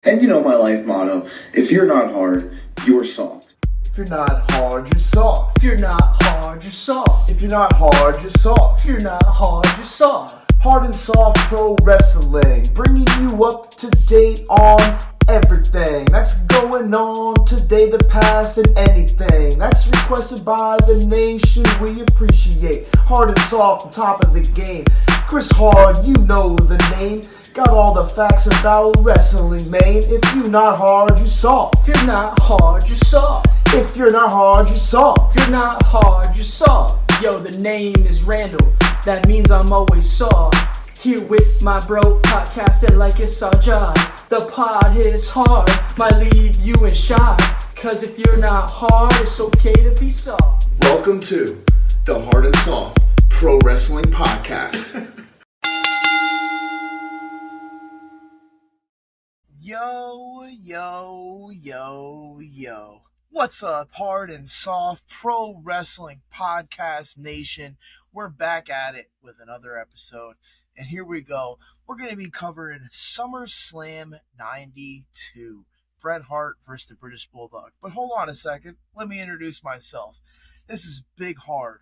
And you know my life motto, if you're not hard, you're soft. If you're not hard, you're soft. If you're not hard, you're soft. If you're not hard, you're soft. If you're not hard, you're soft. Hard and Soft Pro Wrestling, bringing you up to date on everything that's going on today, the past, and anything that's requested by the nation. We appreciate Hard and Soft on top of the game. Chris Hard, you know the name. Got all the facts about wrestling, man. If you not hard, you soft. If you're not hard, you're soft. If you're not hard, you soft. If you're not hard, you're soft. Yo, the name is Randall. That means I'm always soft. Here with my bro, podcasting like it's our job. The pod hits hard, might leave you in shock. Cause if you're not hard, it's okay to be soft. Welcome to the Hard and Soft Pro Wrestling Podcast. Yo. What's up, Hard and Soft Pro Wrestling Podcast Nation? We're back at it with another episode. And here we go. We're going to be covering SummerSlam 92. Bret Hart versus the British Bulldog. But hold on a second. Let me introduce myself. This is Big Hard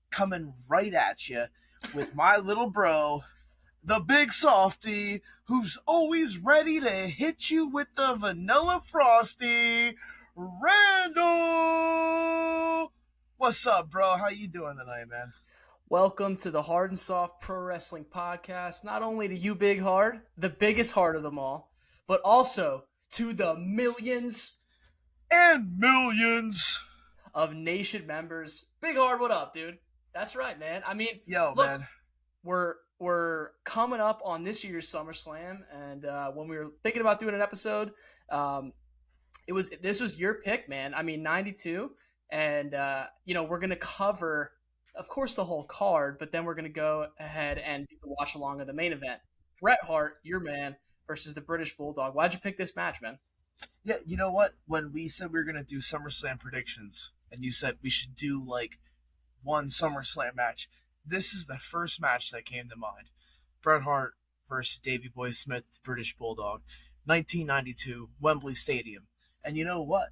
coming right at you with my little bro, the Big Softy, who's always ready to hit you with the Vanilla Frosty, Randall. What's up, bro? How you doing tonight, man? Welcome to the Hard and Soft Pro Wrestling Podcast. Not only to you, Big Hard, the biggest heart of them all, but also to the millions and millions of Nation members. Big Hard, what up, dude? That's right, man. I mean, look, man. We're coming up on this year's SummerSlam, and when we were thinking about doing an episode, this was your pick, man. I mean, 92, and we're gonna cover, of course, the whole card, but then we're gonna go ahead and do the watch along of the main event. Bret Hart, your man, versus the British Bulldog. Why'd you pick this match, man? Yeah, you know what? When we said we were gonna do SummerSlam predictions, and you said we should do like one SummerSlam match, this is the first match that came to mind. Bret Hart versus Davey Boy Smith, the British Bulldog, 1992, Wembley Stadium. And you know what?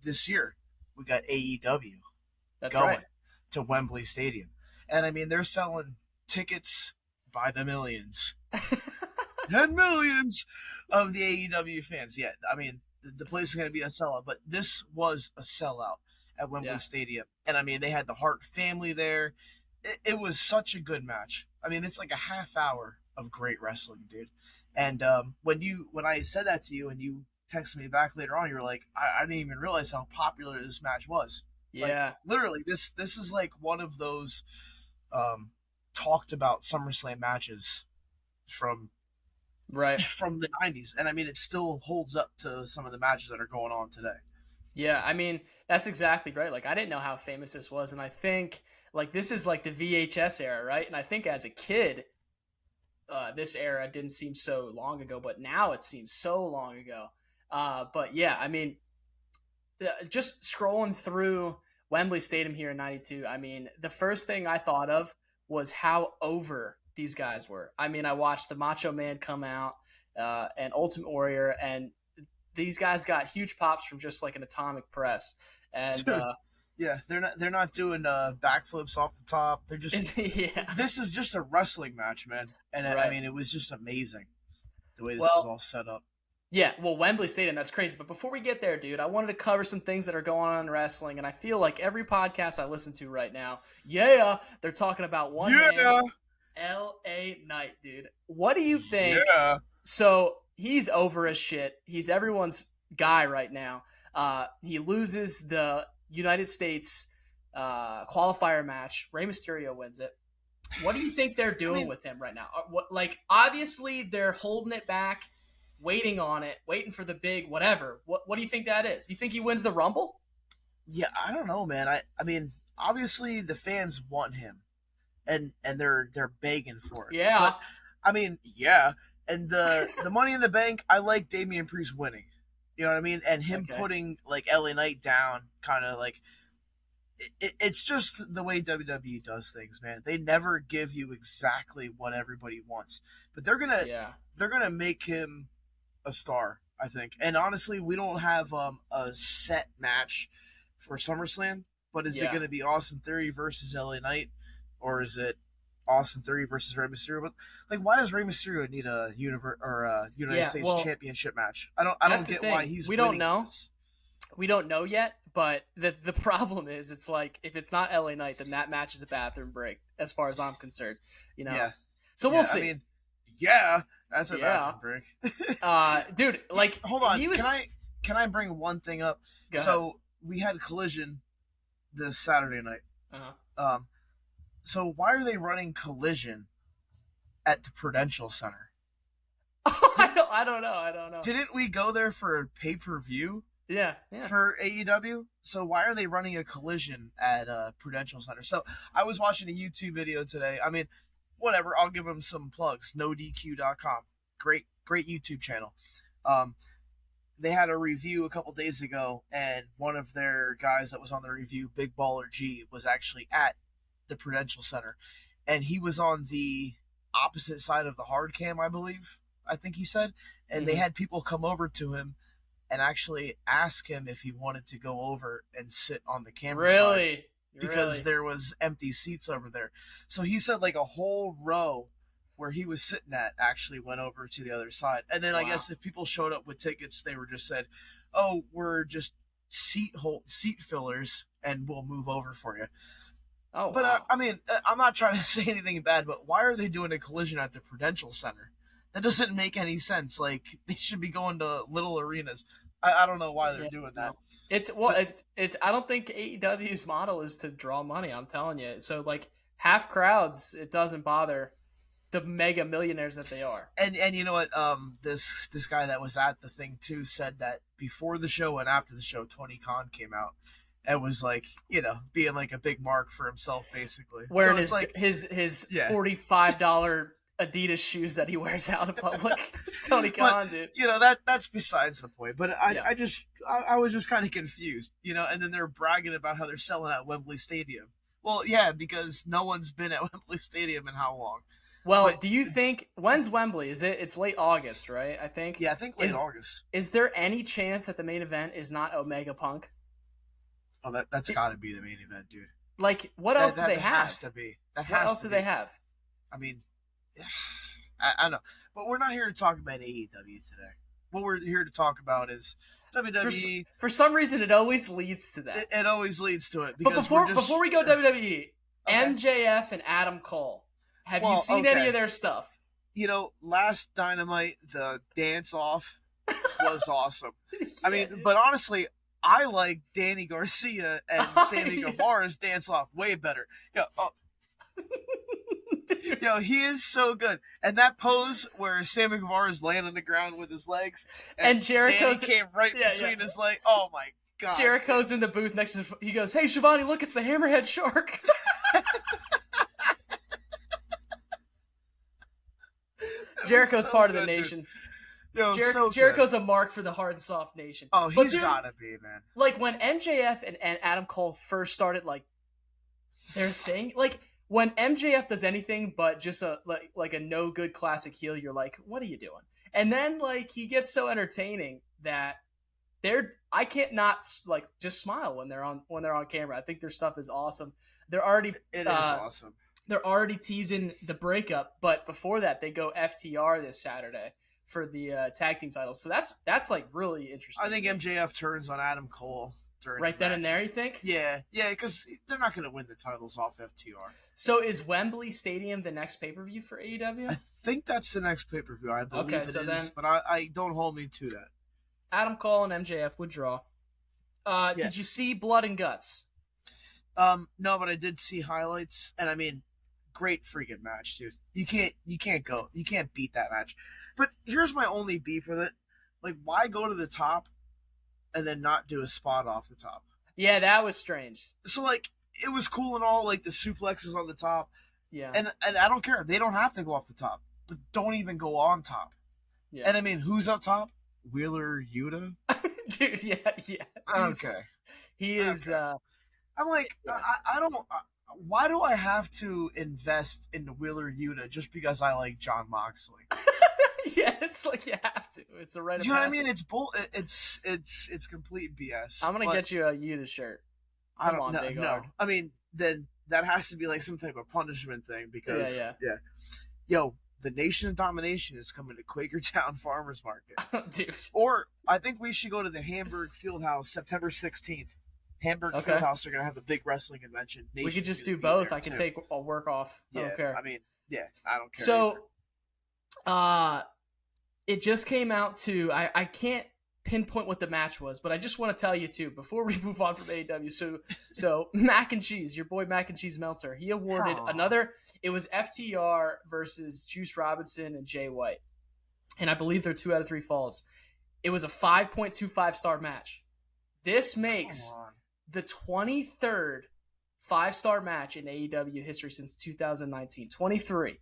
This year, we got AEW going to Wembley Stadium. And I mean, they're selling tickets by the millions. And millions of the AEW fans. Yeah, I mean, the place is going to be a sellout. But this was a sellout at Wembley Stadium. And I mean, they had the Hart family there. It was such a good match. I mean, it's like a half hour of great wrestling, dude. And when I said that to you and you texted me back later on, you were like, I didn't even realize how popular this match was. Yeah. Like, literally, this is like one of those talked about SummerSlam matches from the 90s. And I mean, it still holds up to some of the matches that are going on today. Yeah, I mean, that's exactly right. Like, I didn't know how famous this was, and I think like this is like the VHS era, right? And I think as a kid, this era didn't seem so long ago, but now it seems so long ago. But yeah, I mean, just scrolling through Wembley Stadium here in 92, I mean, the first thing I thought of was how over these guys were. I mean, I watched the Macho Man come out and Ultimate Warrior, and these guys got huge pops from just like an atomic press. And yeah, they're not doing backflips off the top. They're just This is just a wrestling match, man. And I mean, it was just amazing the way this is all set up. Yeah, well, Wembley Stadium, that's crazy. But before we get there, dude, I wanted to cover some things that are going on in wrestling, and I feel like every podcast I listen to right now, they're talking about one man, L.A. Knight, dude. What do you think? Yeah. So he's over as shit. He's everyone's guy right now. He loses the United States qualifier match. Rey Mysterio wins it. What do you think they're doing with him right now? Obviously, they're holding it back, waiting on it, waiting for the big whatever. What do you think that is? You think he wins the Rumble? Yeah, I don't know, man. I mean, obviously the fans want him, and they're begging for it. Yeah. But, I mean, yeah. And the Money in the Bank, I like Damian Priest winning. You know what I mean? And him putting like LA Knight down, kind of like it's just the way WWE does things, man. They never give you exactly what everybody wants, but they're gonna make him a star. I think. And honestly, we don't have a set match for SummerSlam, but is it going to be Austin Theory versus LA Knight, or is it Austin Theory versus Rey Mysterio? But like, why does Rey Mysterio need a United States Championship match? I don't get why he's. We don't know. We don't know yet, but the problem is, it's like, if it's not LA Knight, then that match is a bathroom break, as far as I'm concerned. Yeah. So we'll see. I mean, that's a bathroom break. Dude, like, hold on. Can I bring one thing up? Go ahead. We had Collision this Saturday night. Uh-huh. So why are they running Collision at the Prudential Center? I don't know. Didn't we go there for a pay-per-view? Yeah. For AEW? So why are they running a Collision at Prudential Center? So I was watching a YouTube video today. I mean, whatever. I'll give them some plugs. NoDQ.com. Great YouTube channel. They had a review a couple days ago, and one of their guys that was on the review, Big Baller G, was actually at the Prudential Center, and he was on the opposite side of the hard cam, I believe. I think he said, and they had people come over to him and actually ask him if he wanted to go over and sit on the camera side, because there was empty seats over there. So he said like a whole row where he was sitting at actually went over to the other side. And then I guess if people showed up with tickets, they were just said, "Oh, we're just seat fillers, and we'll move over for you." Oh, but wow. I mean, I'm not trying to say anything bad, but why are they doing a Collision at the Prudential Center? That doesn't make any sense. Like, they should be going to little arenas. I don't know why they're doing that. It's I don't think AEW's model is to draw money. I'm telling you. So like, half crowds, it doesn't bother the mega millionaires that they are. And you know what? This guy that was at the thing too said that before the show and after the show, Tony Khan came out and was like, being like a big mark for himself, basically. Wearing his $45 Adidas shoes that he wears out in public. Tony Khan, dude. That's besides the point. But I was just kind of confused, and then they're bragging about how they're selling at Wembley Stadium. Well, yeah, because no one's been at Wembley Stadium in how long? Well, do you think, when's Wembley? It's late August, right? I think. Yeah, I think late August. Is there any chance that the main event is not Omega Punk? Oh, that's got to be the main event, dude. Like, what else do they have? That has to be. What else do they have? I mean, I know, but we're not here to talk about AEW today. What we're here to talk about is WWE. For some reason, it always leads to that. It always leads to it. But before we go WWE, MJF and Adam Cole. Have you seen any of their stuff? Last Dynamite, the dance-off was awesome. I mean, but honestly, I like Danny Garcia and Sammy Guevara's dance-off way better. He is so good. And that pose where Sammy Guevara's laying on the ground with his legs, and Jericho's Danny came right between his legs. Oh, my God. Jericho's in the booth next to him. He goes, "Hey, Shivani, look, it's the Hammerhead Shark." Jericho's part of the nation. Jericho's a mark for the Hard&Soft Nation. Oh, he's gotta be, man. Like, when MJF and Adam Cole first started, like, their thing, like, when MJF does anything but just a no good classic heel, you're like, what are you doing? And then, like, he gets so entertaining that I can't not, like, just smile when they're on camera. I think their stuff is awesome. It is awesome. They're already teasing the breakup, but before that, they go FTR this Saturday for the tag team titles. So that's like really interesting. I think MJF turns on Adam Cole during right then and there. You think? Yeah, because they're not going to win the titles off FTR. So is Wembley Stadium the next pay-per-view for AEW? I think that's the next pay-per-view. I believe it is, then, but I don't hold me to that. Adam Cole and MJF would draw. Did you see Blood and Guts? No, but I did see highlights, and I mean, great freaking match, dude. You can't beat that match. But here's my only beef with it. Like, why go to the top and then not do a spot off the top? Yeah, that was strange. So, like, it was cool and all, like, the suplexes on the top. Yeah. And I don't care. They don't have to go off the top. But don't even go on top. Yeah. And, I mean, who's up top? Wheeler Yuta? Dude, yeah. Okay. He is... Okay. I'm like, I don't... why do I have to invest into Wheeler Yuta just because I like Jon Moxley? Yeah, it's like you have to. It's a rite of Do you know what I passage. mean? It's complete BS. I'm gonna But get you a Yuta shirt. I Come don't on, know. Big No, Hard. I mean then that has to be like some type of punishment thing because Yeah. yo, the Nation of Domination is coming to Quakertown Farmers Market. Dude. Or I think we should go to the Hamburg Fieldhouse September 16th. Hamburg Okay. Fieldhouse are gonna have a big wrestling convention. We could just Nation's do gonna be both. there, I can too. take a work off. I Yeah, don't care. I mean, yeah, I don't care. So, it just came out to I can't pinpoint what the match was, but I just want to tell you too before we move on from AEW. So Mac and Cheese, your boy Mac and Cheese Meltzer, he awarded another. It was FTR versus Juice Robinson and Jay White, and I believe they're 2 out of 3 falls. It was a 5.25 star match. This makes the 23rd 5-star match in AEW history since 2019. 23.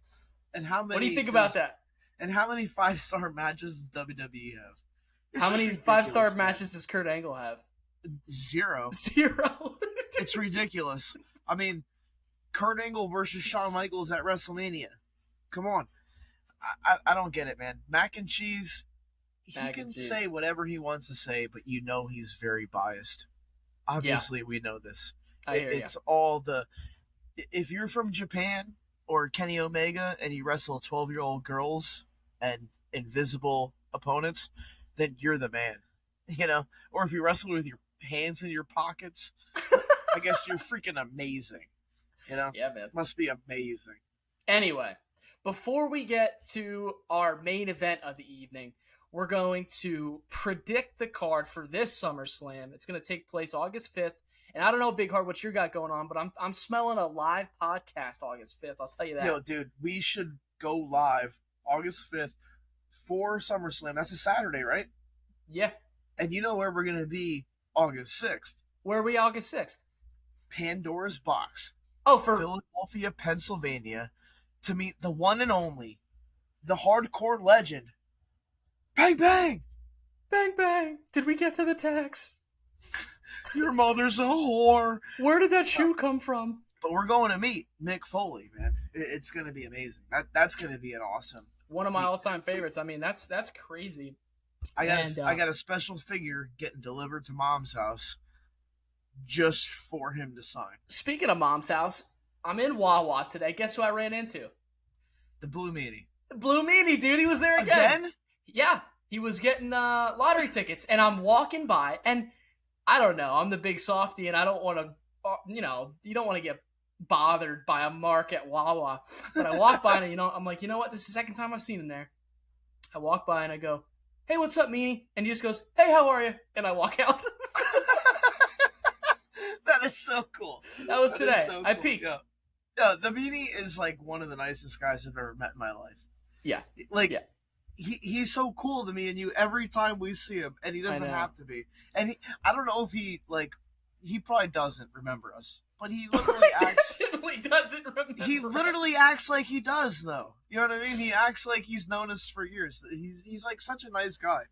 And how many? What do you think about that? And how many 5-star matches does WWE have? How many 5-star matches does Kurt Angle have? 0. 0. It's ridiculous. I mean, Kurt Angle versus Shawn Michaels at WrestleMania. Come on. I don't get it, man. Mac and Cheese, he can say whatever he wants to say, but you know he's very biased. Obviously, we know this. It's all the... If you're from Japan or Kenny Omega and you wrestle 12-year-old girls and invisible opponents, then you're the man, you know? Or if you wrestle with your hands in your pockets, I guess you're freaking amazing, you know? Yeah, man. Must be amazing. Anyway, before we get to our main event of the evening, we're going to predict the card for this SummerSlam. It's going to take place August 5th. And I don't know, Big Hard, what you got going on, but I'm smelling a live podcast August 5th. I'll tell you that. Yo, dude, we should go live August 5th for SummerSlam. That's a Saturday, right? Yeah. And you know where we're going to be August 6th? Where are we August 6th? Pandora's Box. Oh, for Philadelphia, Pennsylvania, to meet the one and only, the hardcore legend, Bang Bang! Bang Bang! Did we get to the text? Your mother's a whore. Where did that shoe come from? But we're going to meet Mick Foley, man. It's going to be amazing. That's going to be an awesome. One of my all-time favorites. I mean, that's crazy. I got a special figure getting delivered to Mom's house just for him to sign. Speaking of Mom's house, I'm in Wawa today. Guess who I ran into? The Blue Meanie. The Blue Meanie, dude. He was there again. Yeah, he was getting lottery tickets, and I'm walking by, and I don't know. I'm the big softy, and I don't want to, you don't want to get bothered by a mark at Wawa. But I walk by, and I'm like, you know what? This is the second time I've seen him there. I walk by, and I go, hey, what's up, Meanie? And he just goes, hey, how are you? And I walk out. That is so cool. That was today. So cool. I peeked. Yeah, the Meanie is like one of the nicest guys I've ever met in my life. Yeah. He's so cool to me and you every time we see him, and he doesn't have to be. And I don't know if he probably doesn't remember us, but he literally acts. He doesn't remember. He literally acts like he does, though. You know what I mean? He acts like he's known us for years. He's like such a nice guy.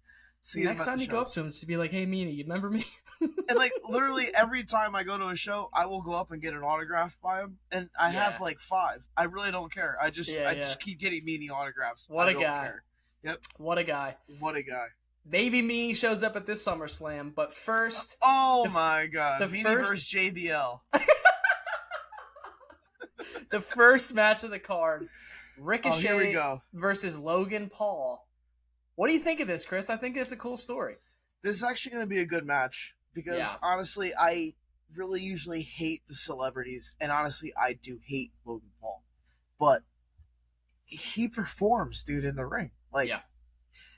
Next time you go up to him, to be like, "Hey, Meanie, you remember me?" And like literally every time I go to a show, I will go up and get an autograph by him, and I have like 5. I really don't care. I just keep getting Meanie autographs. What a guy! Care. Yep. What a guy! What a guy! Maybe Meanie shows up at this SummerSlam, but first, my God, Meanie versus JBL. The first match of the card, Ricochet here we go. versus Logan Paul. What do you think of this, Chris? I think it's a cool story. This is actually going to be a good match because honestly, I really usually hate the celebrities, and honestly, I do hate Logan Paul, but he performs, dude, in the ring.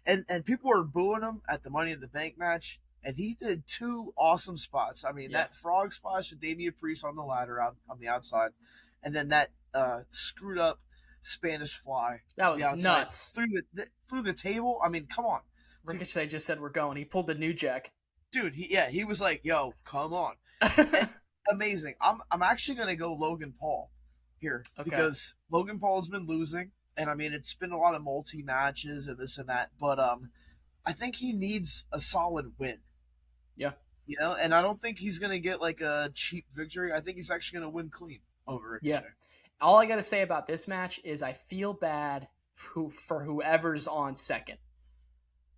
And people were booing him at the Money in the Bank match, and he did 2 awesome spots. I mean, that frog splash to Damian Priest on the ladder out on the outside, and then that screwed up Spanish fly. That was nuts. Through the table. I mean, come on. Ricochet just said we're going. He pulled the New Jack. Dude, he was like, yo, come on. Amazing. I'm actually going to go Logan Paul here because Logan Paul's been losing. And I mean, it's been a lot of multi-matches and this and that. But I think he needs a solid win. Yeah. You know, and I don't think he's going to get like a cheap victory. I think he's actually going to win clean over Ricochet. Yeah. All I got to say about this match is I feel bad for whoever's on second.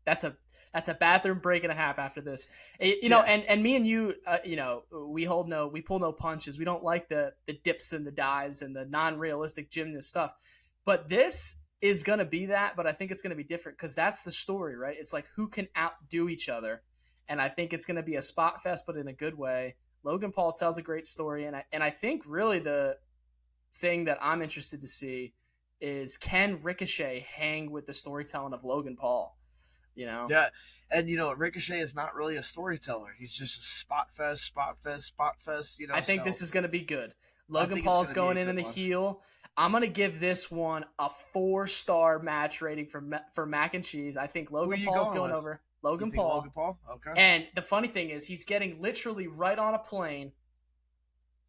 That's a bathroom break and a half after this. And me and you, we pull no punches. We don't like the dips and the dives and the non-realistic gymnast stuff. But this is going to be that, but I think it's going to be different because that's the story, right? It's like who can outdo each other. And I think it's going to be a spot fest, but in a good way. Logan Paul tells a great story. And I think really the thing that I'm interested to see is, can Ricochet hang with the storytelling of Logan Paul? Yeah. And, Ricochet is not really a storyteller. He's just a spot fest. I think this is going to be good. Logan Paul's going in the heel. I'm going to give this one a 4-star match rating for Mac and Cheese. I think Logan Paul's going over. Logan Paul. Okay. And the funny thing is he's getting literally right on a plane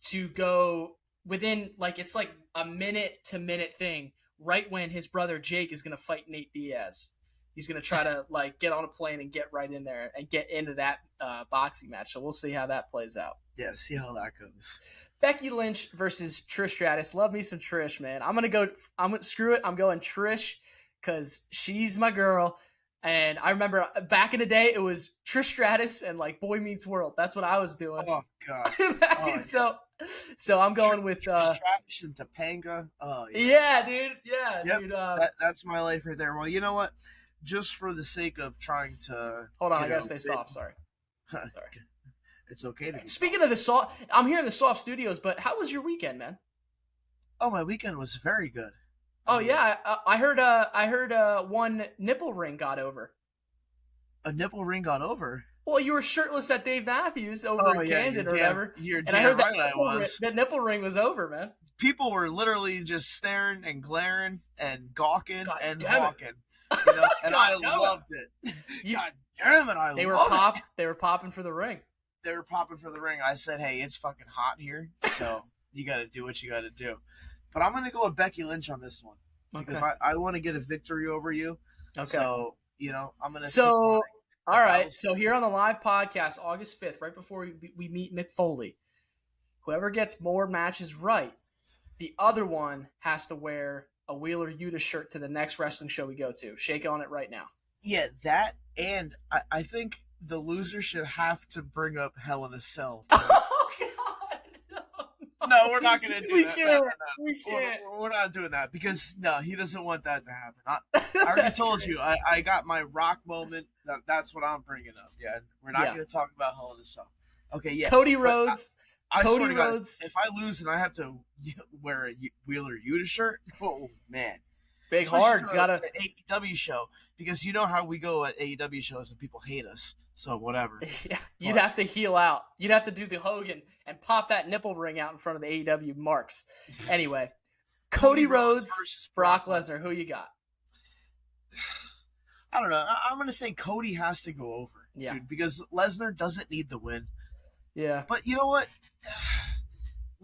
to go within, it's like a minute-to-minute thing, right when his brother Jake is going to fight Nate Diaz. He's going to try to get on a plane and get right in there and get into that boxing match. So we'll see how that plays out. Yeah, see how that goes. Becky Lynch versus Trish Stratus. Love me some Trish, man. Screw it. I'm going Trish because she's my girl. And I remember back in the day, it was Trish Stratus and Boy Meets World. That's what I was doing. Oh, God. So I'm going with Stratus and Topanga. Oh, yeah. Dude. Yeah, yep. Dude. That's my life right there. Well, you know what? Just for the sake of trying to hold on, I gotta stay soft. Sorry. It's okay to be Speaking of the soft, I'm here in the Soft Studios, but how was your weekend, man? Oh, my weekend was very good. I heard one nipple ring got over. A nipple ring got over? Well, you were shirtless at Dave Matthews over in Camden or whatever. And I heard that nipple ring was over, man. People were literally just staring and glaring and gawking and hawking. And I loved it. God damn it, They were popping for the ring. They were popping for the ring. I said, hey, it's fucking hot here, so you got to do what you got to do. But I'm going to go with Becky Lynch on this one because I want to get a victory over you. Okay. So, I'm going to. So, all right. So here on the live podcast, August 5th, right before we meet Mick Foley, whoever gets more matches right, the other one has to wear a Wheeler Yuta shirt to the next wrestling show we go to. Shake on it right now. Yeah, that, and I think the loser should have to bring up Hell in a Cell. Oh, God. No, we're not going to do that. We can't. We're not doing that because, no, he doesn't want that to happen. I already told you. I got my Rock moment. That's what I'm bringing up. Yeah, we're not going to talk about Hell in a Cell. Okay, yeah. Cody Rhodes. I swear to God, if I lose and I have to wear a Wheeler Yuta shirt, oh, man. Big Hard's got an AEW show because you know how we go at AEW shows and people hate us. So whatever. Yeah, you'd have to heel out. You'd have to do the Hogan and pop that nipple ring out in front of the AEW marks. Anyway, Cody Rhodes versus Brock Lesnar. Who you got? I don't know. I'm going to say Cody has to go over, dude, because Lesnar doesn't need the win. Yeah. But you know what?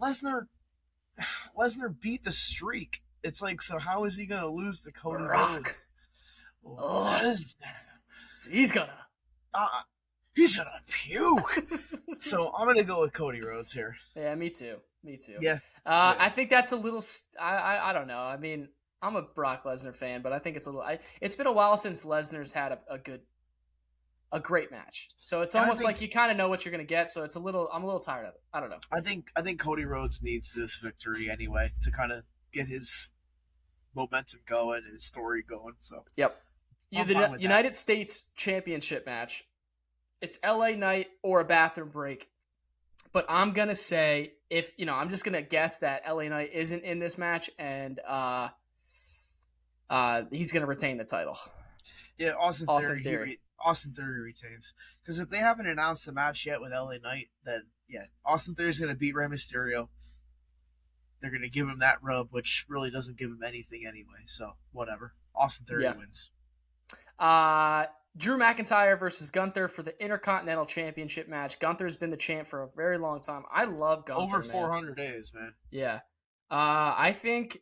Lesnar beat the streak. It's like, so how is he going to lose to Cody Rhodes? Lesnar. He's going to puke. So I'm going to go with Cody Rhodes here. Yeah, me too. Yeah. I think that's a little, I don't know. I mean, I'm a Brock Lesnar fan, but I think it's a little, it's been a while since Lesnar's had a great match. So it's almost like you kind of know what you're going to get. So I'm a little tired of it. I don't know. I think Cody Rhodes needs this victory anyway to kind of get his momentum going and his story going. So yep. The United States Championship match. It's LA Knight or a bathroom break. But I'm going to say I'm just going to guess that LA Knight isn't in this match and he's going to retain the title. Yeah, Austin Theory. Austin Theory retains. Because if they haven't announced the match yet with LA Knight, then yeah, Austin Theory's going to beat Rey Mysterio. They're going to give him that rub, which really doesn't give him anything anyway. So whatever. Austin Theory wins. Drew McIntyre versus Gunther for the Intercontinental Championship match. Gunther's been the champ for a very long time. I love Gunther. Over 400 days, man. Yeah. I think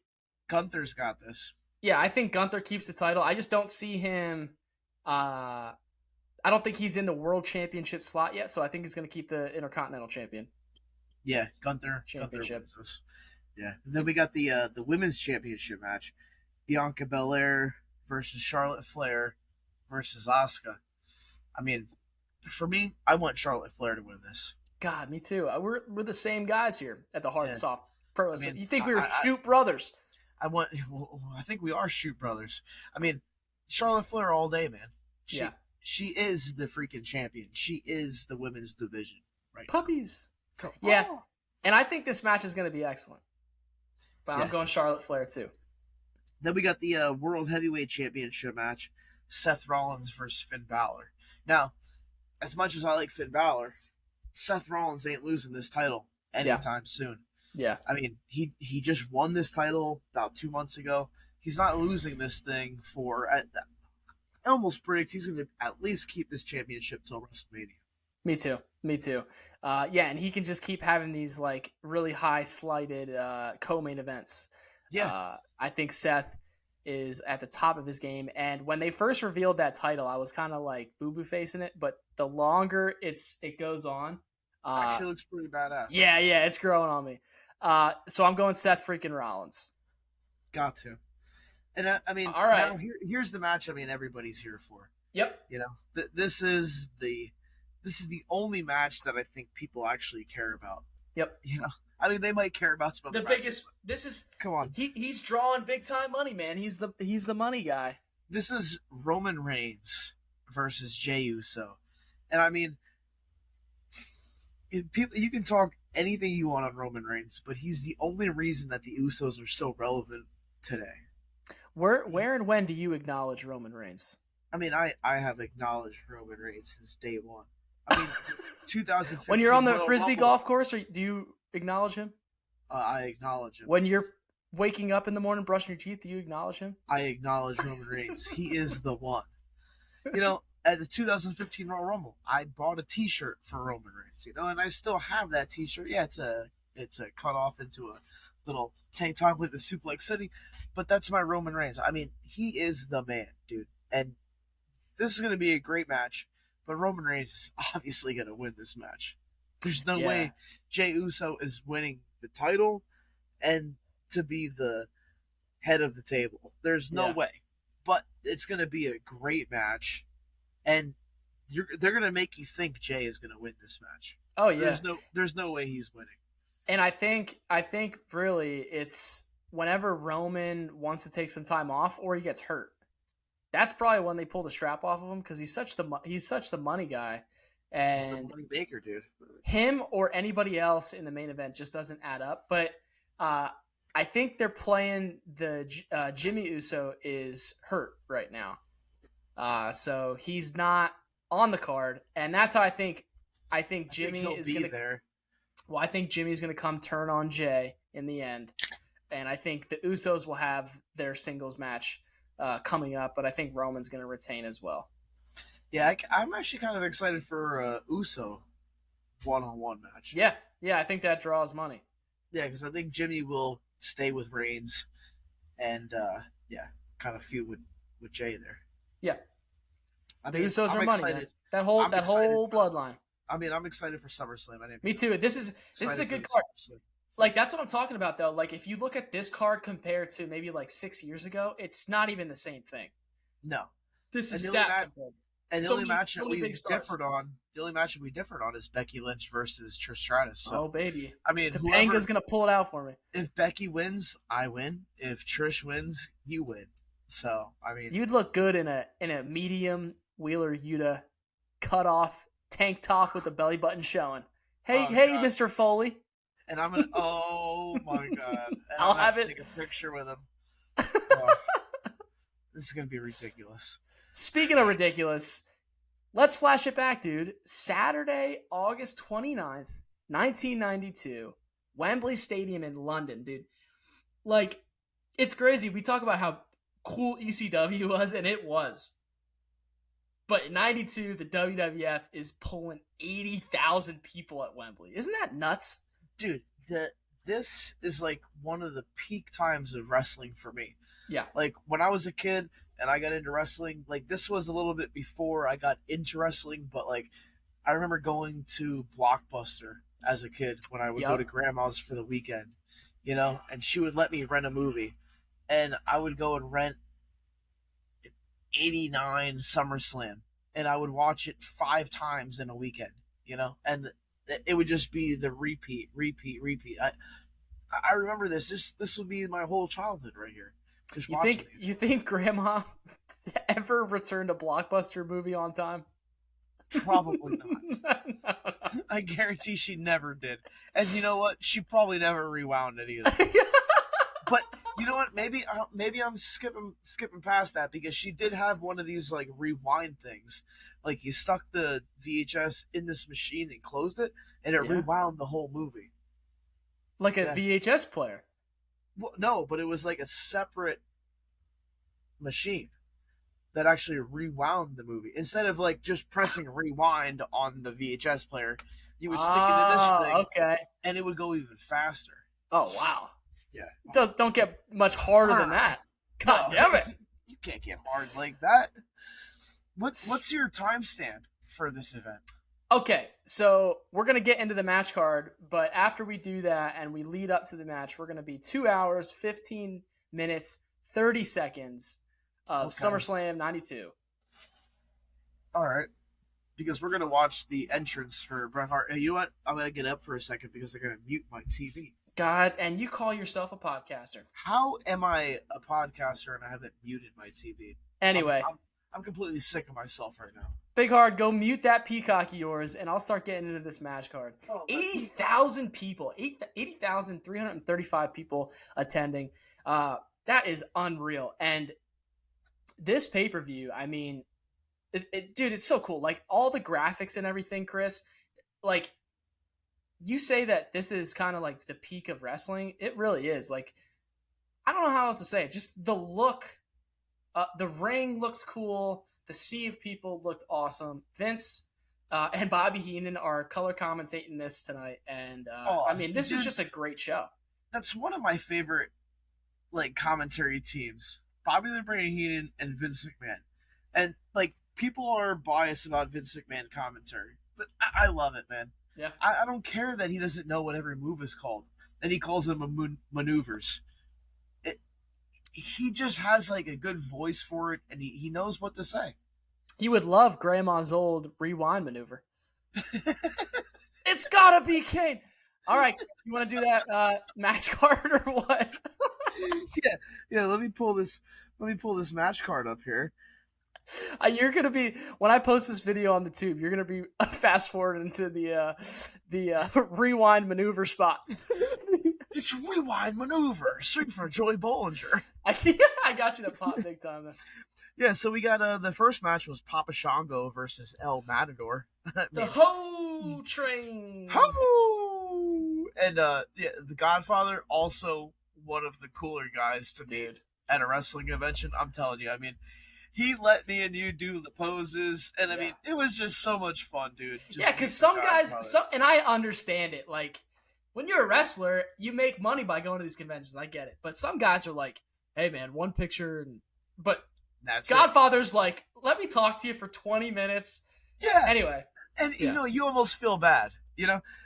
Gunther's got this. Yeah, I think Gunther keeps the title. I just don't see him. I don't think he's in the World Championship slot yet, so I think he's going to keep the Intercontinental Champion. Yeah, Gunther wins this. Yeah. And then we got the Women's Championship match. Bianca Belair versus Charlotte Flair versus Asuka. I mean, for me, I want Charlotte Flair to win this. God, me too. We're the same guys here at the Hard and Soft Pro. I mean, you think we were shoot brothers? I think we are shoot brothers. I mean, Charlotte Flair all day, man. She is the freaking champion. She is the women's division, right? Puppies. Come yeah, on. And I think this match is going to be excellent. But I'm going Charlotte Flair too. Then we got the World Heavyweight Championship match: Seth Rollins versus Finn Balor. Now, as much as I like Finn Balor, Seth Rollins ain't losing this title anytime soon. Yeah. I mean, he just won this title about 2 months ago. He's not losing this thing I almost predict he's going to at least keep this championship till WrestleMania. Me too. And he can just keep having these like really high slighted co-main events. Yeah. I think Seth is at the top of his game. And when they first revealed that title, I was kind of like boo-boo facing it. But the longer it goes on, actually looks pretty badass. Yeah, it's growing on me. So I'm going Seth freaking Rollins. Got to. And I mean, all right. Now here's the match. I mean, everybody's here for. Yep. You know, this is the only match that I think people actually care about. Yep. You know, I mean, they might care about some other matches. This is come on. He's drawing big time money, man. He's the money guy. This is Roman Reigns versus Jey Uso, and I mean, you can talk anything you want on Roman Reigns, but he's the only reason that the Usos are so relevant today. Where and when do you acknowledge Roman Reigns? I mean, I have acknowledged Roman Reigns since day one. I mean, 2015. When you're on the Royal Frisbee Rumble, golf course, do you acknowledge him? I acknowledge him. When you're waking up in the morning, brushing your teeth, do you acknowledge him? I acknowledge Roman Reigns. He is the one. You know, at the 2015 Royal Rumble, I bought a T-shirt for Roman Reigns. You know, and I still have that T-shirt. Yeah, it's a cut off into a little tank top like the Suplex City, but that's my Roman Reigns. I mean, he is the man, dude. And this is going to be a great match, but Roman Reigns is obviously going to win this match. There's no way Jey Uso is winning the title and to be the head of the table. There's no way. But it's going to be a great match, and they're going to make you think Jey is going to win this match. Oh yeah. There's no way he's winning. And I think really it's whenever Roman wants to take some time off or he gets hurt. That's probably when they pull the strap off of him because he's such the money guy, and he's the money maker, dude. Him or anybody else in the main event just doesn't add up. But I think they're playing the Jimmy Uso is hurt right now, so he's not on the card, and that's how I think Jimmy is going to be there. Well, I think Jimmy's going to come turn on Jey in the end, and I think the Usos will have their singles match coming up, but I think Roman's going to retain as well. Yeah, I'm actually kind of excited for Uso one-on-one match. Yeah, I think that draws money. Yeah, because I think Jimmy will stay with Reigns and, kind of feud with Jey there. Yeah. The Usos are money, man. That whole bloodline. I mean, I'm excited for SummerSlam. Me too. This is a good card. Like, that's what I'm talking about, though. Like, if you look at this card compared to maybe like 6 years ago, it's not even the same thing. No. This is that. And the only match that we differed on is Becky Lynch versus Trish Stratus. So, baby. I mean, Topanga's going to pull it out for me. If Becky wins, I win. If Trish wins, you win. So, I mean, you'd look good in a medium Wheeler Yuta cut off tank top with the belly button showing. Hey, God. Mr. Foley. And I'm gonna. Oh my God! And I'll have it. Take a picture with him. This is gonna be ridiculous. Speaking of ridiculous, let's flash it back, dude. Saturday, August 29th, 1992, Wembley Stadium in London, dude. Like, it's crazy. We talk about how cool ECW was, and it was. But in 92, the WWF is pulling 80,000 people at Wembley. Isn't that nuts? Dude, this is like one of the peak times of wrestling for me. Yeah. Like, when I was a kid and I got into wrestling, like, this was a little bit before I got into wrestling, but, like, I remember going to Blockbuster as a kid when I would go to Grandma's for the weekend, you know, and she would let me rent a movie. and I would go and rent 89 SummerSlam, and I would watch it 5 times in a weekend, and it would just be the repeat. I remember this. This would be my whole childhood right here. Just watching it. You think Grandma ever returned a Blockbuster movie on time? Probably not. No. I guarantee she never did. And you know what? She probably never rewound it either. But you know what? Maybe I'm skipping past that, because she did have one of these like rewind things. Like you stuck the VHS in this machine and closed it, and it rewound the whole movie. Like a VHS player. Well, no, but it was like a separate machine that actually rewound the movie. Instead of like just pressing rewind on the VHS player, you would stick it in this thing, okay, and it would go even faster. Oh wow! Yeah, don't get much harder than that. God damn it! You can't get hard like that. What's your timestamp for this event? Okay, so we're going to get into the match card, but after we do that and we lead up to the match, we're going to be 2 hours, 15 minutes, 30 seconds of SummerSlam 92. All right. Because we're going to watch the entrance for Bret Hart. And you know what? I'm going to get up for a second because they're going to mute my TV. God, and you call yourself a podcaster. How am I a podcaster and I haven't muted my TV? Anyway. I'm completely sick of myself right now. Big Hard, go mute that peacock of yours, and I'll start getting into this match card. 80,000 people, 80,335 people attending. That is unreal. And this pay-per-view, I mean, dude, it's so cool. Like, all the graphics and everything, Chris, like, you say that this is kind of like the peak of wrestling. It really is. Like, I don't know how else to say it. Just the look. The ring looks cool. The sea of people looked awesome. Vince and Bobby Heenan are color commentating this tonight, and I mean, this is just a great show. That's one of my favorite like commentary teams: Bobby the Brain Heenan and Vince McMahon. And like, people are biased about Vince McMahon commentary, but I love it, man. Yeah, I don't care that he doesn't know what every move is called, and he calls them maneuvers. He just has like a good voice for it, and he knows what to say. He would love Grandma's old rewind maneuver. It's gotta be Kane. All right, you want to do that match card or what? yeah. Let me pull this match card up here. You're gonna be, when I post this video on the tube, you're gonna be fast forward into the rewind maneuver spot. It's rewind maneuver. Straight for Joey Bollinger. I got you to pop big time. Yeah, so we got the first match was Papa Shango versus El Matador. The Ho Train. Ho! And the Godfather, also one of the cooler guys to meet at a wrestling convention. I'm telling you, I mean, he let me and you do the poses, and I mean, it was just so much fun, dude. Because some guys, and I understand it, like, when you're a wrestler, you make money by going to these conventions. I get it. But some guys are like, hey, man, one picture. But that's Godfather's like, let me talk to you for 20 minutes. Yeah. Anyway. And, you almost feel bad,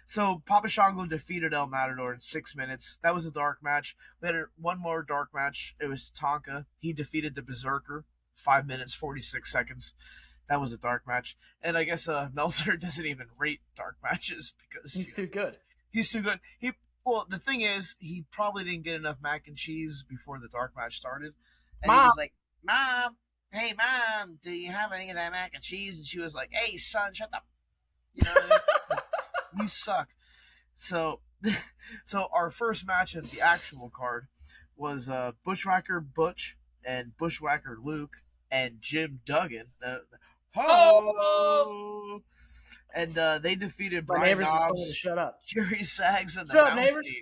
So Papa Shango defeated El Matador in 6 minutes. That was a dark match. We had one more dark match. It was Tonka. He defeated the Berserker, 5 minutes, 46 seconds. That was a dark match. And I guess Meltzer doesn't even rate dark matches because he's too good. He's too good. The thing is, he probably didn't get enough mac and cheese before the dark match started. And he was like, Mom, hey, Mom, do you have any of that mac and cheese? And she was like, hey, son, shut up. You know what I mean? You suck. So our first match of the actual card was Bushwhacker Butch and Bushwhacker Luke and Jim Duggan. And they defeated Brian Knobbs, to shut up. Jerry Sags, and the Shut up, Mountie. neighbors.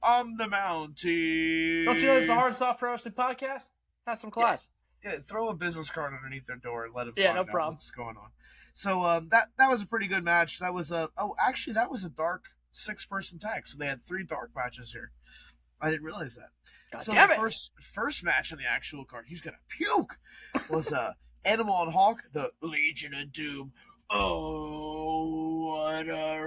I'm the Mountie. Don't you know it's a Hard&Soft Pro Wrestling podcast? Have some class. Yeah, throw a business card underneath their door and let them no find out problem. what's going on. So that was a pretty good match. That was that was a dark 6-person tag. So they had 3 dark matches here. I didn't realize that. God so damn the it! First match on the actual card, he's gonna puke. Was Animal and Hawk, the Legion of Doom. Oh, what a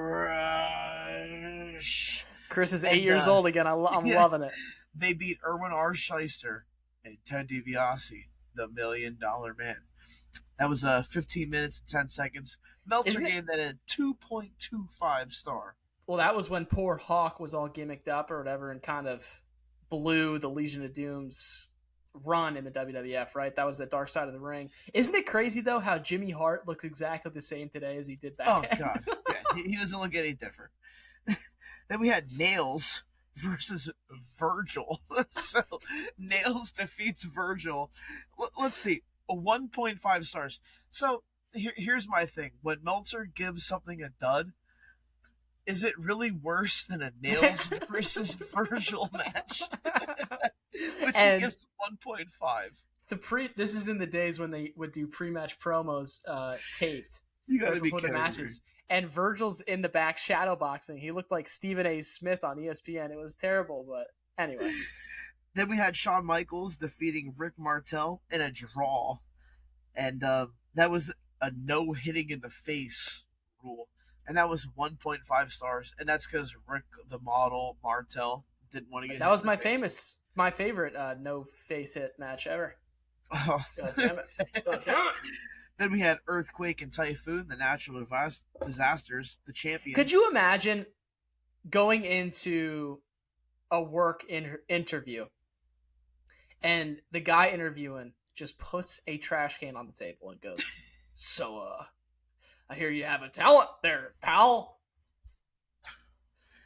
rush! Chris is 8 years old again. I'm loving it. They beat Erwin R. Shyster and Ted DiBiase, the $1 Million Man. That was 15 minutes and 10 seconds. Meltzer gave that a 2.25 star. Well, that was when poor Hawk was all gimmicked up or whatever and kind of blew the Legion of Doom's run in the WWF, right? That was the Dark Side of the Ring. Isn't it crazy, though, how Jimmy Hart looks exactly the same today as he did back then? Oh, God. Yeah, he doesn't look any different. Then we had Nails versus Virgil. So Nails defeats Virgil. Let's see. 1.5 stars. So here's my thing. When Meltzer gives something a dud, is it really worse than a Nails versus Virgil match? Which he gives 1.5. This is in the days when they would do pre-match promos taped. You gotta be before the matches. And Virgil's in the back shadow boxing. He looked like Stephen A. Smith on ESPN. It was terrible, but anyway. Then we had Shawn Michaels defeating Rick Martel in a draw. And that was a no hitting in the face rule. And that was 1.5 stars. And that's because Rick the Model Martel didn't want to get that was my favorite no face hit match ever. Oh. God damn it. God damn it. Then we had Earthquake and Typhoon, the natural disasters, the champions. Could you imagine going into a work interview and the guy interviewing just puts a trash can on the table and goes, "So, I hear you have a talent there, pal.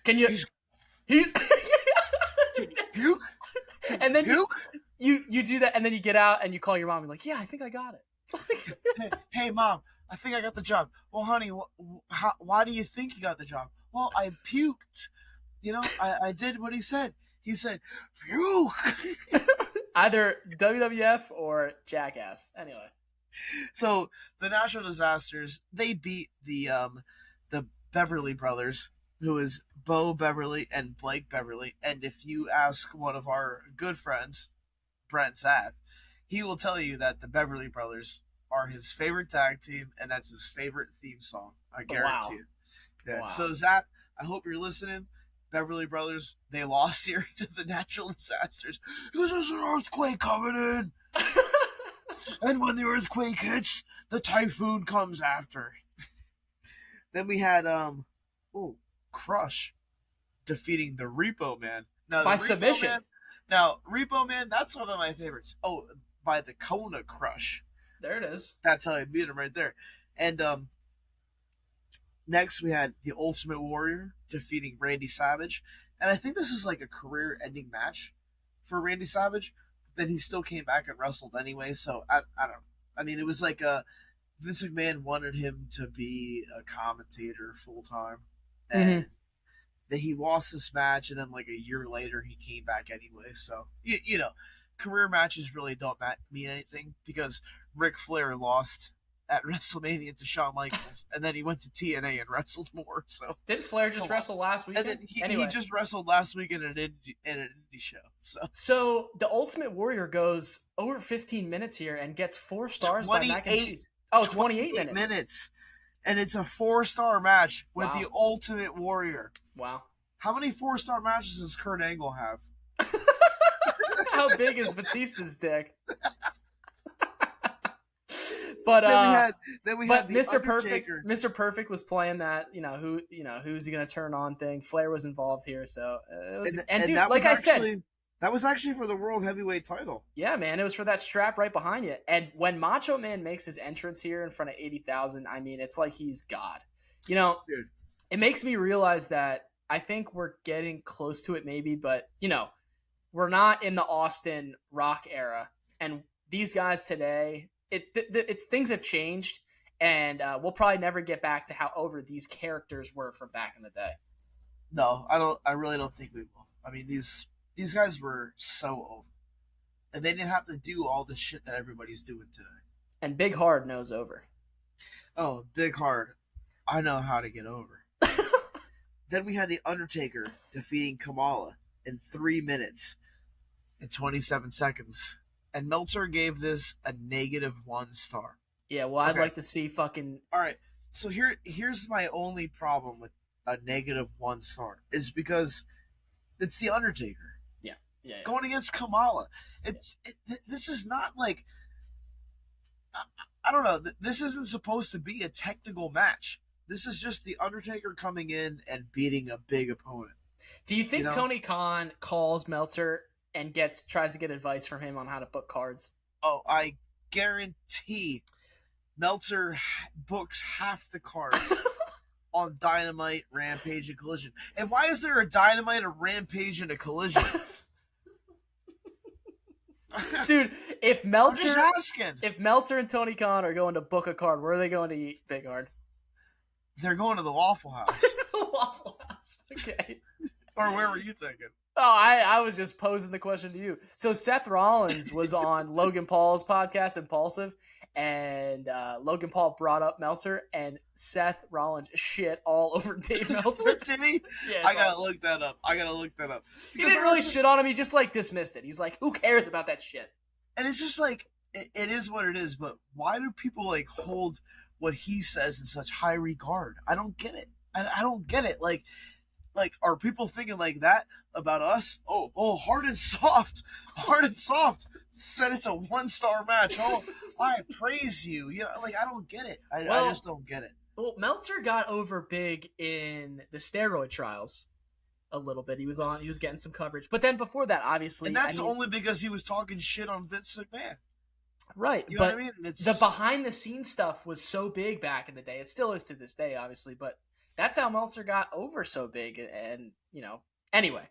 Can you? He's Can you puke? And then you do that, and then you get out and you call your mom and you're like, "Yeah, I think I got it." Hey, Mom, I think I got the job. Well, honey, why do you think you got the job? Well, I puked. You know, I did what he said. He said, puke. Either WWF or Jackass. Anyway. So, the Natural Disasters, they beat the Beverly Brothers, who is Bo Beverly and Blake Beverly. And if you ask one of our good friends, Brent Zapp, he will tell you that the Beverly Brothers are his favorite tag team, and that's his favorite theme song. I guarantee you. Yeah. Wow. So, Zapp, I hope you're listening. Beverly Brothers, they lost here to the Natural Disasters. Because there's an earthquake coming in. And when the earthquake hits, the typhoon comes after. Then we had Crush defeating the Repo Man. Now, by submission. Now, Repo Man, that's one of my favorites. Oh, by the Kona Crush. There it is. That's how I beat him right there. And next we had the Ultimate Warrior defeating Randy Savage. And I think this is like a career-ending match for Randy Savage. Then he still came back and wrestled anyway, so I don't know. I mean, it was like Vince McMahon wanted him to be a commentator full-time. And then he lost this match, and then like a year later he came back anyway. So, you know, career matches really don't mean anything because Ric Flair lost at WrestleMania to Shawn Michaels, and then he went to TNA and wrestled more. So didn't Flair just wrestle last weekend? And then he just wrestled last week in an indie show. So the Ultimate Warrior goes over 15 minutes here and gets 4 stars by Mac and Cheese. Oh, 28 minutes. And it's a 4-star match with the Ultimate Warrior. Wow. How many 4-star matches does Kurt Angle have? How big is Batista's dick? But then we had the Mr. Undertaker. Perfect. Mr. Perfect was playing that, who's he gonna turn on thing. Flair was involved here, so it was. And dude, like I said, that was actually for the World Heavyweight title. Yeah, man, it was for that strap right behind you. And when Macho Man makes his entrance here in front of 80,000, I mean, it's like he's God. You know, dude, it makes me realize that I think we're getting close to it, maybe, but we're not in the Austin Rock era, and these guys today. It's things have changed, and we'll probably never get back to how over these characters were from back in the day. No, I don't. I really don't think we will. I mean, these guys were so over, and they didn't have to do all the shit that everybody's doing today. And Big Hard knows over. Oh, Big Hard, I know how to get over. Then we had the Undertaker defeating Kamala in 3 minutes and 27 seconds. And Meltzer gave this a -1 star. Yeah, well, I'd like to see fucking... All right, so here's my only problem with a -1 star is because it's The Undertaker. Yeah. going against Kamala. This is not like, I don't know. This isn't supposed to be a technical match. This is just the Undertaker coming in and beating a big opponent. Do you think Tony Khan calls Meltzer and tries to get advice from him on how to book cards? Oh, I guarantee Meltzer books half the cards on Dynamite, Rampage, and Collision. And why is there a Dynamite, a Rampage, and a Collision? Dude, if Meltzer and Tony Khan are going to book a card, where are they going to eat, Big Hard? They're going to the Waffle House. Waffle House. Okay. Or where were you thinking? Oh, I was just posing the question to you. So Seth Rollins was on Logan Paul's podcast, Impulsive, and Logan Paul brought up Meltzer, and Seth Rollins shit all over Dave Meltzer. Did he? Yeah, I gotta look that up. He didn't really shit on him. He just dismissed it. He's like, who cares about that shit? And it's just like, it is what it is. But why do people hold what he says in such high regard? I don't get it. I don't get it. Like, are people thinking like that about us? Oh, Hard and Soft said it's a 1-star match. Oh, I praise you. I don't get it. I just don't get it. Well, Meltzer got over big in the steroid trials a little bit. He was getting some coverage. But then before that, obviously. And that's only because he was talking shit on Vince McMahon. Right. You know what I mean? The behind the scenes stuff was so big back in the day. It still is to this day, obviously, but that's how Meltzer got over so big, and anyway.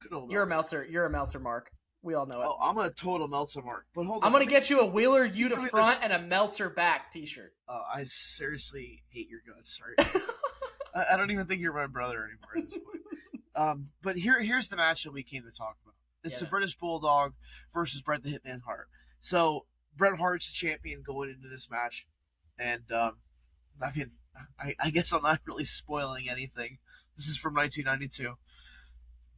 Good old You're a Meltzer mark. We all know it. Oh, I'm a total Meltzer mark. But hold on. I'm gonna get you a Wheeler U to front and a Meltzer back T-shirt. I seriously hate your guts. Sorry. I don't even think you're my brother anymore at this point. But here's the match that we came to talk about. It's the British Bulldog versus Bret the Hitman Hart. So Bret Hart's the champion going into this match, and I guess I'm not really spoiling anything. This is from 1992.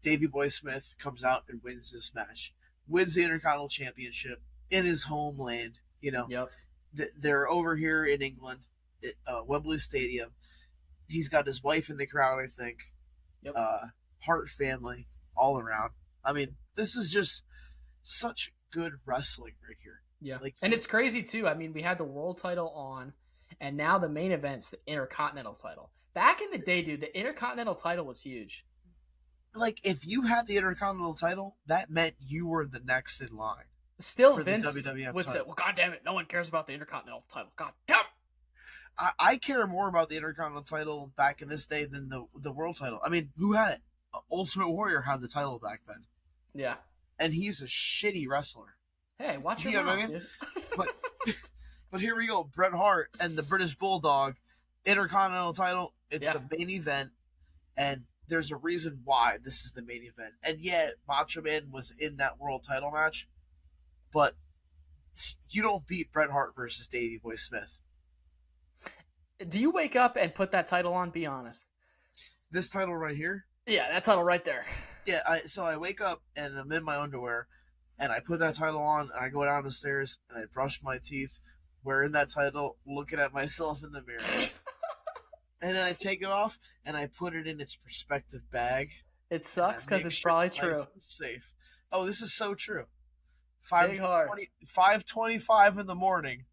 Davey Boy Smith comes out and wins this match. Wins the Intercontinental Championship in his homeland. Yep. They're over here in England, at Wembley Stadium. He's got his wife in the crowd, I think. Yep. Hart family all around. I mean, this is just such good wrestling right here. Yeah. And it's crazy, too. I mean, we had the world title on, and now the main event's the Intercontinental title. Back in the day, dude, the Intercontinental title was huge. If you had the Intercontinental title, that meant you were the next in line. Still, Vince would say, well, God damn it, no one cares about the Intercontinental title. God damn it. I care more about the Intercontinental title back in this day than the world title. I mean, who had it? Ultimate Warrior had the title back then. Yeah. And he's a shitty wrestler. Hey, watch your mouth, dude. But here we go. Bret Hart and the British Bulldog, Intercontinental title. It's the main event, and there's a reason why this is the main event. And yet, Macho Man was in that world title match, but you don't beat Bret Hart versus Davey Boy Smith. Do you wake up and put that title on? Be honest. This title right here? Yeah, that title right there. Yeah, so I wake up and I'm in my underwear, and I put that title on, and I go down the stairs, and I brush my teeth, wearing that title, looking at myself in the mirror. And then I take it off, and I put it in its respective bag. It sucks because it's probably true. It's safe. Oh, this is so true. 5:25 in the morning.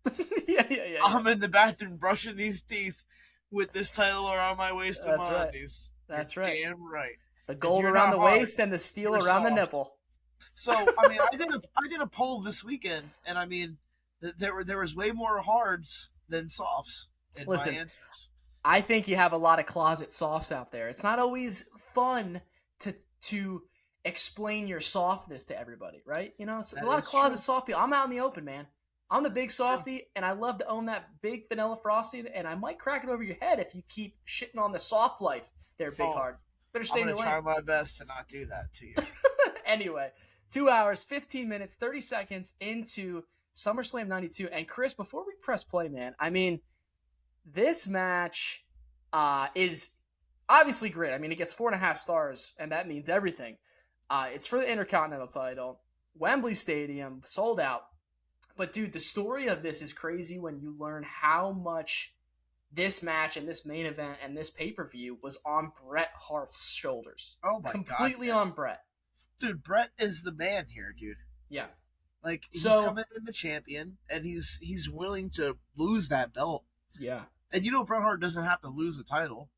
Yeah. I'm in the bathroom brushing these teeth with this title around my waist and my undies. That's right. Damn right. The gold around the waist and the steel around the nipple. So I mean, I did a poll this weekend, and I mean, there was way more hards than softs in my answers. I think you have a lot of closet softs out there. It's not always fun to explain your softness to everybody, right? So a lot of closet soft people. I'm out in the open, man. I'm the big softy, and I love to own that big vanilla frosty, and I might crack it over your head if you keep shitting on the soft life there, Big Hard. Better stay in your lane. I'm going to try my best to not do that to you. Anyway, 2 hours, 15 minutes, 30 seconds into SummerSlam 92. And Chris, before we press play, man, I mean, this match is obviously great. I mean, it gets 4.5 stars, and that means everything. It's for the Intercontinental title. Wembley Stadium, sold out. But, dude, the story of this is crazy when you learn how much this match and this main event and this pay-per-view was on Bret Hart's shoulders. Oh, my God. Completely on Bret. Dude, Bret is the man here, dude. Yeah. Like, he's So- coming in the champion, and he's willing to lose that belt. Yeah. And Bret Hart doesn't have to lose the title.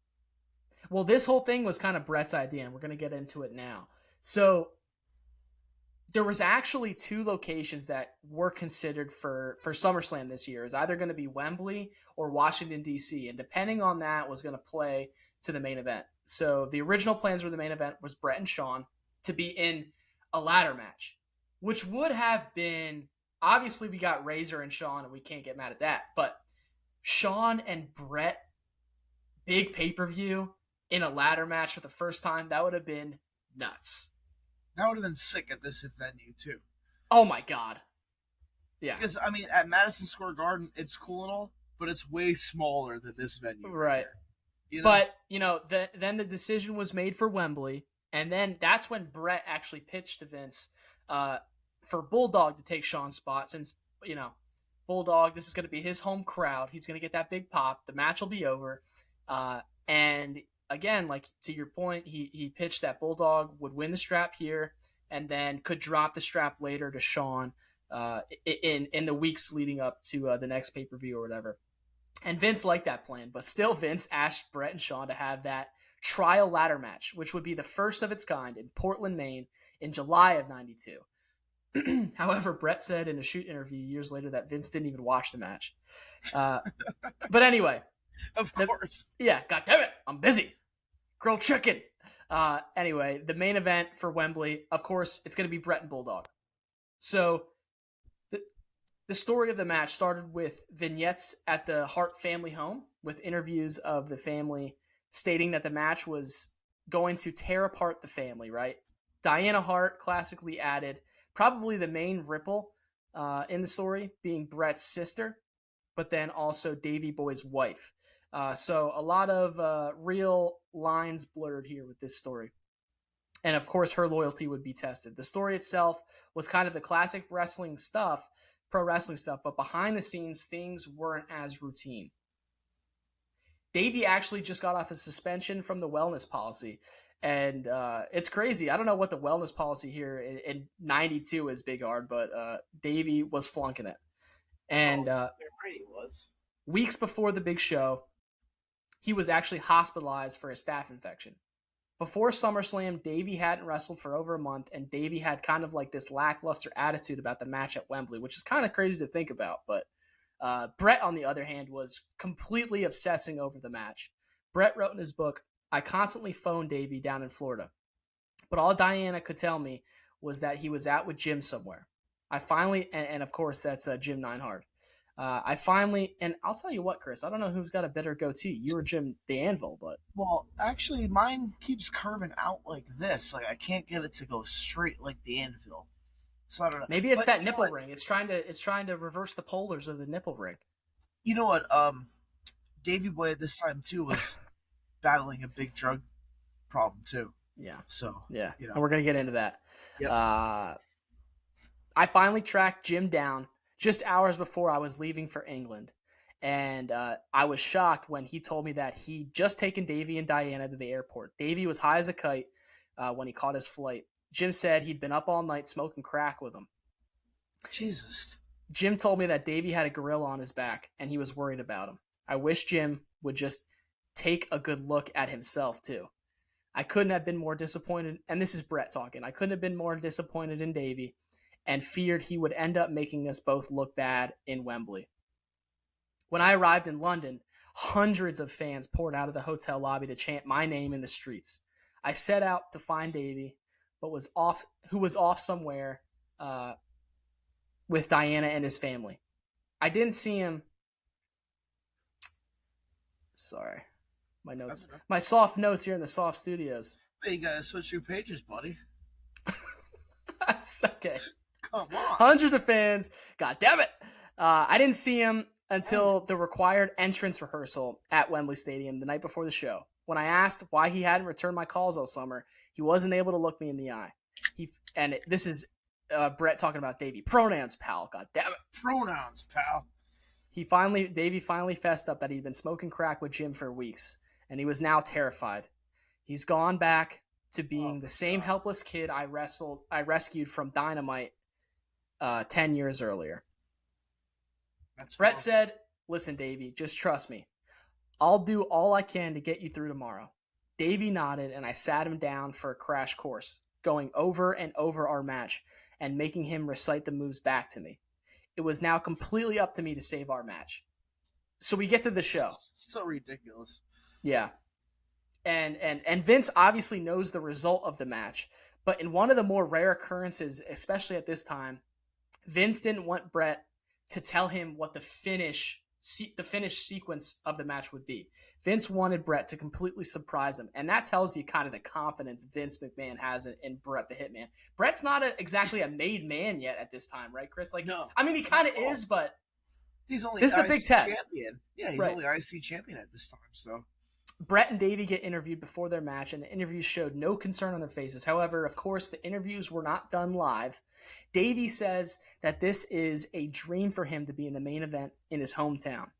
Well, this whole thing was kind of Bret's idea, and we're going to get into it now. So there was actually 2 locations that were considered for SummerSlam this year. It's either going to be Wembley or Washington, D.C., and depending on that was going to play to the main event. So the original plans for the main event was Bret and Shawn to be in a ladder match, which would have been, obviously we got Razor and Shawn, and we can't get mad at that, but Shawn and Bret, big pay-per-view in a ladder match for the first time, that would have been nuts. That would have been sick at this venue, too. Oh my God. Yeah. Because, I mean, at Madison Square Garden, it's cool and all, but it's way smaller than this venue. Right. You know? But, then the decision was made for Wembley, and then that's when Bret actually pitched to Vince for Bulldog to take Shawn's spot, since, Bulldog, this is going to be his home crowd. He's going to get that big pop. The match will be over. And again, like to your point, he pitched that Bulldog would win the strap here and then could drop the strap later to Shawn in the weeks leading up to the next pay-per-view or whatever. And Vince liked that plan, but still Vince asked Bret and Shawn to have that trial ladder match, which would be the first of its kind in Portland, Maine in July of 92. However, Bret said in a shoot interview years later that Vince didn't even watch the match. But anyway. Of course. God damn it, I'm busy. Grilled chicken. Anyway, the main event for Wembley, of course, it's going to be Bret and Bulldog. So the story of the match started with vignettes at the Hart family home with interviews of the family stating that the match was going to tear apart the family, right? Diana Hart classically added probably the main ripple in the story being Bret's sister, but then also Davey Boy's wife. So a lot of real lines blurred here with this story. And of course, her loyalty would be tested. The story itself was kind of the classic wrestling stuff, pro wrestling stuff, but behind the scenes, things weren't as routine. Davey actually just got off a suspension from the wellness policy. And it's crazy. I don't know what the wellness policy here in 92 is, Big Hard, but Davey was flunking it. And He was. Weeks before the big show, he was actually hospitalized for a staph infection. Before SummerSlam, Davey hadn't wrestled for over a month, and Davey had kind of like this lackluster attitude about the match at Wembley, which is kind of crazy to think about. But Bret, on the other hand, was completely obsessing over the match. Bret wrote in his book, "I constantly phoned Davey down in Florida, but all Diana could tell me was that he was out with Jim somewhere. I finally, and of course that's Jim Neidhart. I finally, and I'll tell you what, Chris, I don't know who's got a better goatee, you or Jim the Anvil, but Well, actually, mine keeps curving out like this. Like I can't get it to go straight like the Anvil. So I don't know. maybe it's But that you know nipple what? ring. It's trying to reverse the polars of the nipple ring. You know what? Davey Boy at this time too was battling a big drug problem too. Yeah. So Yeah, you know. and we're going to get into that. Yep. I finally tracked Jim down just hours before I was leaving for England, and I was shocked when he told me that he'd just taken Davey and Diana to the airport. Davey was high as a kite when he caught his flight. Jim said he'd been up all night smoking crack with him. Jesus. Jim told me that Davey had a gorilla on his back, and he was worried about him. I wish Jim would just take a good look at himself, too. I couldn't have been more disappointed, and this is Bret talking, I couldn't have been more disappointed in Davey and feared he would end up making us both look bad in Wembley. When I arrived in London, hundreds of fans poured out of the hotel lobby to chant my name in the streets. I set out to find Davey, but who was off somewhere with Diana and his family. I didn't see him. Sorry. My notes. My soft notes here in the soft studios. Hey, you gotta switch your pages, buddy. That's okay. Come on. Hundreds of fans. God damn it. I didn't see him until the required entrance rehearsal at Wembley Stadium the night before the show. When I asked why he hadn't returned my calls all summer, he wasn't able to look me in the eye. This is Bret talking about Davey. Pronouns, pal. God damn it. Pronouns, pal. Davey finally fessed up that he'd been smoking crack with Jim for weeks, and he was now terrified. He's gone back to being the same helpless kid I rescued from Dynamite 10 years earlier. Bret said, "Listen, Davey, just trust me. I'll do all I can to get you through tomorrow." Davey nodded, and I sat him down for a crash course, going over and over our match and making him recite the moves back to me. It was now completely up to me to save our match. So we get to the show. So ridiculous. Yeah. And Vince obviously knows the result of the match, but in one of the more rare occurrences, especially at this time, Vince didn't want Bret to tell him what the finish sequence of the match would be. Vince wanted Bret to completely surprise him, and that tells you kind of the confidence Vince McMahon has in Bret the Hitman. Bret's not exactly a made man yet at this time, right, Chris? Like, no. I mean, he kind of is, but he's only this is a big test. Champion. Yeah, he's only IC champion at this time, so. Bret and Davey get interviewed before their match, and the interviews showed no concern on their faces. However, of course, the interviews were not done live. Davey says that this is a dream for him to be in the main event in his hometown,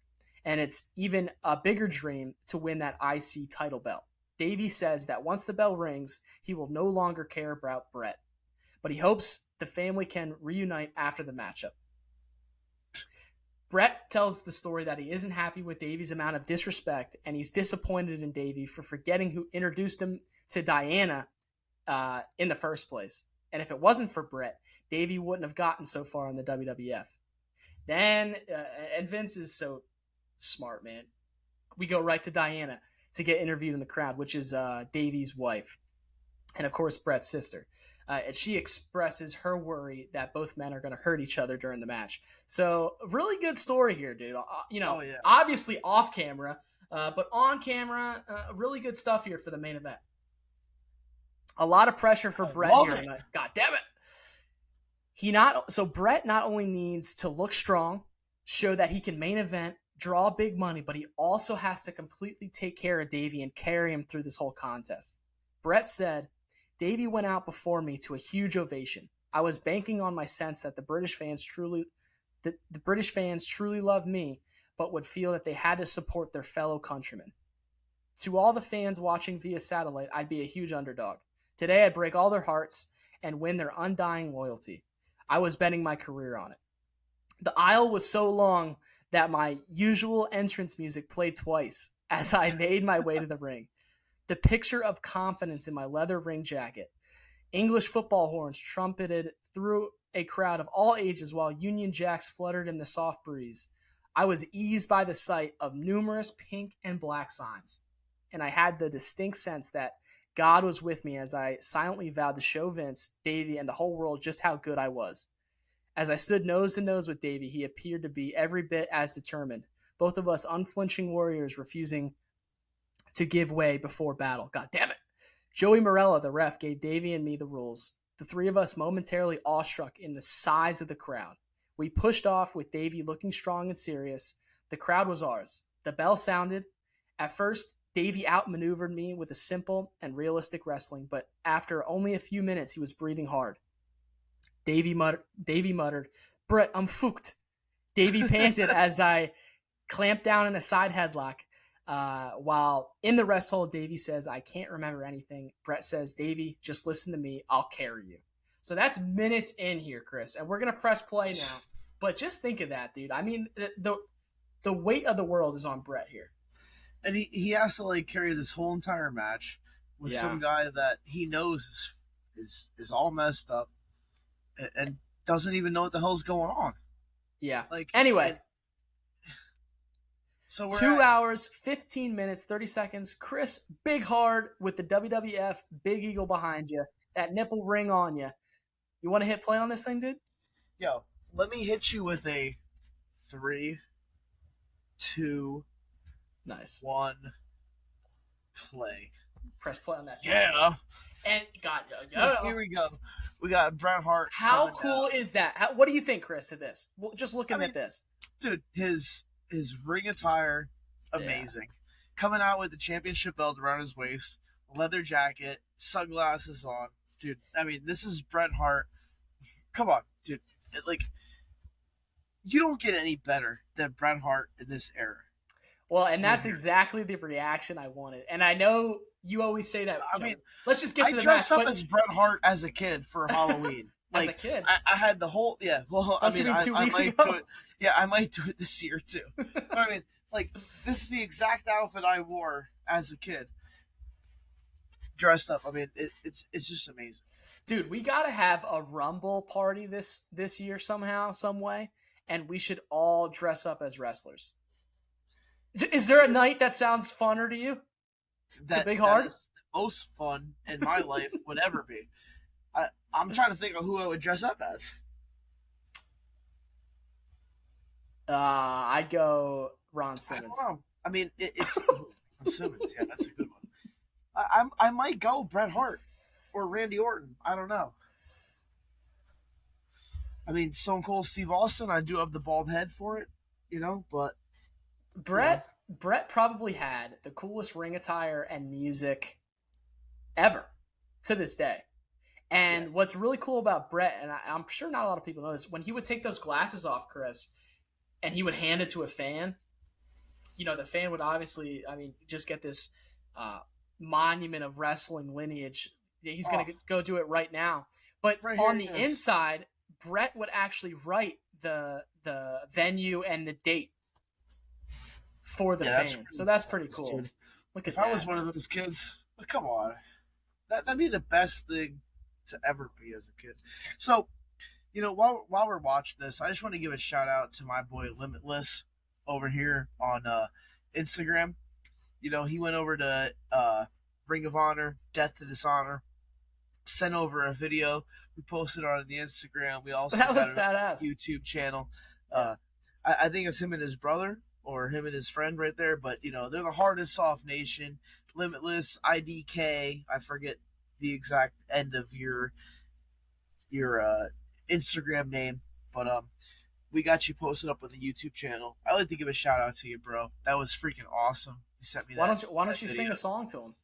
and it's even a bigger dream to win that IC title belt. Davey says that once the bell rings, he will no longer care about Bret, but he hopes the family can reunite after the matchup. Bret tells the story that he isn't happy with Davey's amount of disrespect, and he's disappointed in Davey for forgetting who introduced him to Diana in the first place. And if it wasn't for Bret, Davey wouldn't have gotten so far in the WWF. Then, and Vince is so smart, man. We go right to Diana to get interviewed in the crowd, which is Davey's wife, and of course Bret's sister. And she expresses her worry that both men are going to hurt each other during the match. So, really good story here, dude. Obviously off camera, but on camera, really good stuff here for the main event. A lot of pressure for Bret here tonight. God damn it! So Bret not only needs to look strong, show that he can main event, draw big money, but he also has to completely take care of Davey and carry him through this whole contest. Bret said, "Davey went out before me to a huge ovation. I was banking on my sense that the British fans truly love me, but would feel that they had to support their fellow countrymen. To all the fans watching via satellite, I'd be a huge underdog. Today I'd break all their hearts and win their undying loyalty. I was betting my career on it. The aisle was so long that my usual entrance music played twice as I made my way to the ring. The picture of confidence in my leather ring jacket. English football horns trumpeted through a crowd of all ages while Union Jacks fluttered in the soft breeze. I was eased by the sight of numerous pink and black signs, and I had the distinct sense that God was with me as I silently vowed to show Vince, Davey, and the whole world just how good I was. As I stood nose to nose with Davey, he appeared to be every bit as determined, both of us unflinching warriors refusing to give way before battle. God damn it. Joey Morella, the ref, gave Davey and me the rules. The three of us momentarily awestruck in the size of the crowd. We pushed off with Davey looking strong and serious. The crowd was ours. The bell sounded. At first, Davey outmaneuvered me with a simple and realistic wrestling, but after only a few minutes, he was breathing hard. Davey muttered, "Bret, I'm fucked." Davey panted as I clamped down in a side headlock. While in the rest hold, Davey says, "I can't remember anything." Bret says, "Davey, just listen to me. I'll carry you." So that's minutes in here, Chris, and we're going to press play now. But just think of that, dude. I mean, the weight of the world is on Bret here. And he has to carry this whole entire match with some guy that he knows is all messed up and doesn't even know what the hell's going on. Yeah. Anyway. So we're 2 hours, 15 minutes, 30 seconds. Chris, big hard with the WWF Big Eagle behind you. That nipple ring on you. You want to hit play on this thing, dude? Yo, let me hit you with a 3, 2, nice. 1, play. Press play on that. Yeah. And God, here we go. We got Bret Hart. How cool is that? What do you think, Chris, of this? Just looking at this. Dude, his ring attire, amazing. Coming out with the championship belt around his waist, leather jacket, sunglasses on. Dude, I mean, this is Bret Hart. Come on, dude. You don't get any better than Bret Hart in this era. Well, and that's exactly the reaction I wanted. And I know you always say that. I mean, let's just get to the I dressed match, up as Bret Hart as a kid for Halloween. As a kid, I had the whole Well, Don't you mean 2 weeks ago? Do it. Yeah, I might do it this year too. But I mean, like, this is the exact outfit I wore as a kid, dressed up. I mean, it's just amazing, dude. We gotta have a Rumble party this year somehow, some way, and we should all dress up as wrestlers. Is there a night that sounds funner to you? It's a big hard. That is the most fun in my life would ever be. I'm trying to think of who I would dress up as. I'd go Ron Simmons. I don't know. I mean, it's Simmons. Yeah, that's a good one. I might go Bret Hart or Randy Orton. I don't know. I mean, Stone Cold Steve Austin. I do have the bald head for it, but Bret probably had the coolest ring attire and music ever to this day. And what's really cool about Bret, and I'm sure not a lot of people know this, when he would take those glasses off, Chris, and he would hand it to a fan, the fan would obviously, just get this monument of wrestling lineage. He's going to go do it right now. But right on the inside, Bret would actually write the venue and the date for the fan. So that's pretty cool. Dude. Look at that. If I was one of those kids, come on. That'd be the best thing to ever be as a kid. So, while we're watching this, I just want to give a shout out to my boy Limitless over here on Instagram. He went over to Ring of Honor, Death to Dishonor, sent over a video. We posted on the Instagram. We also that was got badass. A YouTube channel. I think it's him and his brother, or him and his friend right there. But they're the Hard&Soft Nation. Limitless, IDK. I forget the exact end of your Instagram name, but we got you posted up with a YouTube channel. I'd like to give a shout out to you, bro. That was freaking awesome. You sent me that. Why don't you sing a song to him?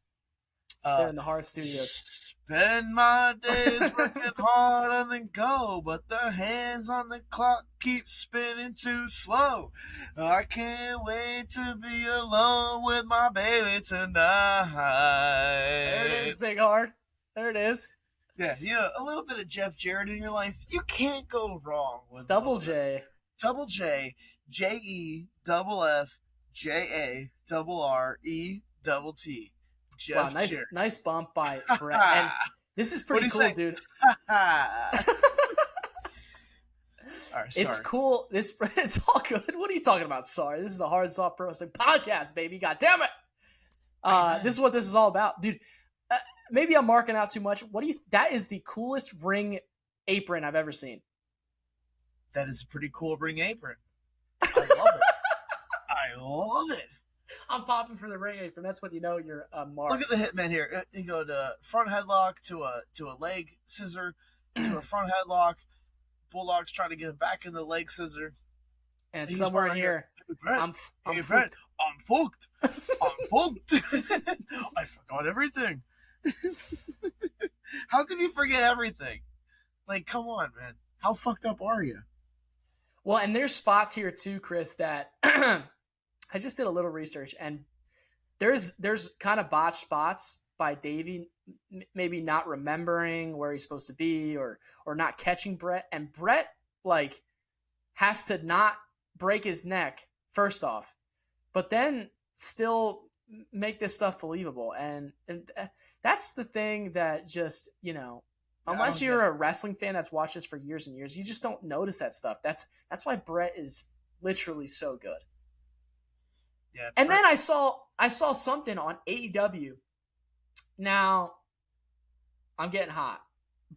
There in the Hart Studios. Spend my days working hard and then go, but the hands on the clock keep spinning too slow. I can't wait to be alone with my baby tonight. There it is, Big Hart. There it is. Yeah, a little bit of Jeff Jarrett in your life. You can't go wrong with Double J. Double J, J-E, double F, J-A, double R-E, double T. Jeff Jarrett. Nice bump by Bret. And this is pretty cool, dude. Sorry. It's cool. It's all good. What are you talking about? Sorry. This is the Hard&Soft Pro Wrestling Podcast, baby. God damn it. This is what this is all about. Dude, maybe I'm marking out too much. That is the coolest ring apron I've ever seen. That is a pretty cool ring apron. I love it. I love it. I'm popping for the ring apron. That's when you know you're a mark. Look at the hitman here. You go to front headlock to a leg scissor to a front headlock. Bulldog's trying to get him back in the leg scissor. And somewhere in here, I'm fucked. I'm fucked. I forgot everything. How can you forget everything? Like, come on, man. How fucked up are you? Well, and there's spots here too, Chris, that I just did a little research, and there's kind of botched spots by Davey, maybe not remembering where he's supposed to be or not catching Bret. And Bret, has to not break his neck, first off, but then still make this stuff believable. And that's the thing that just, unless you're a wrestling fan that's watched this for years and years, you just don't notice that stuff. That's why Bret is literally so good. Yeah. And then I saw something on AEW. Now, I'm getting hot,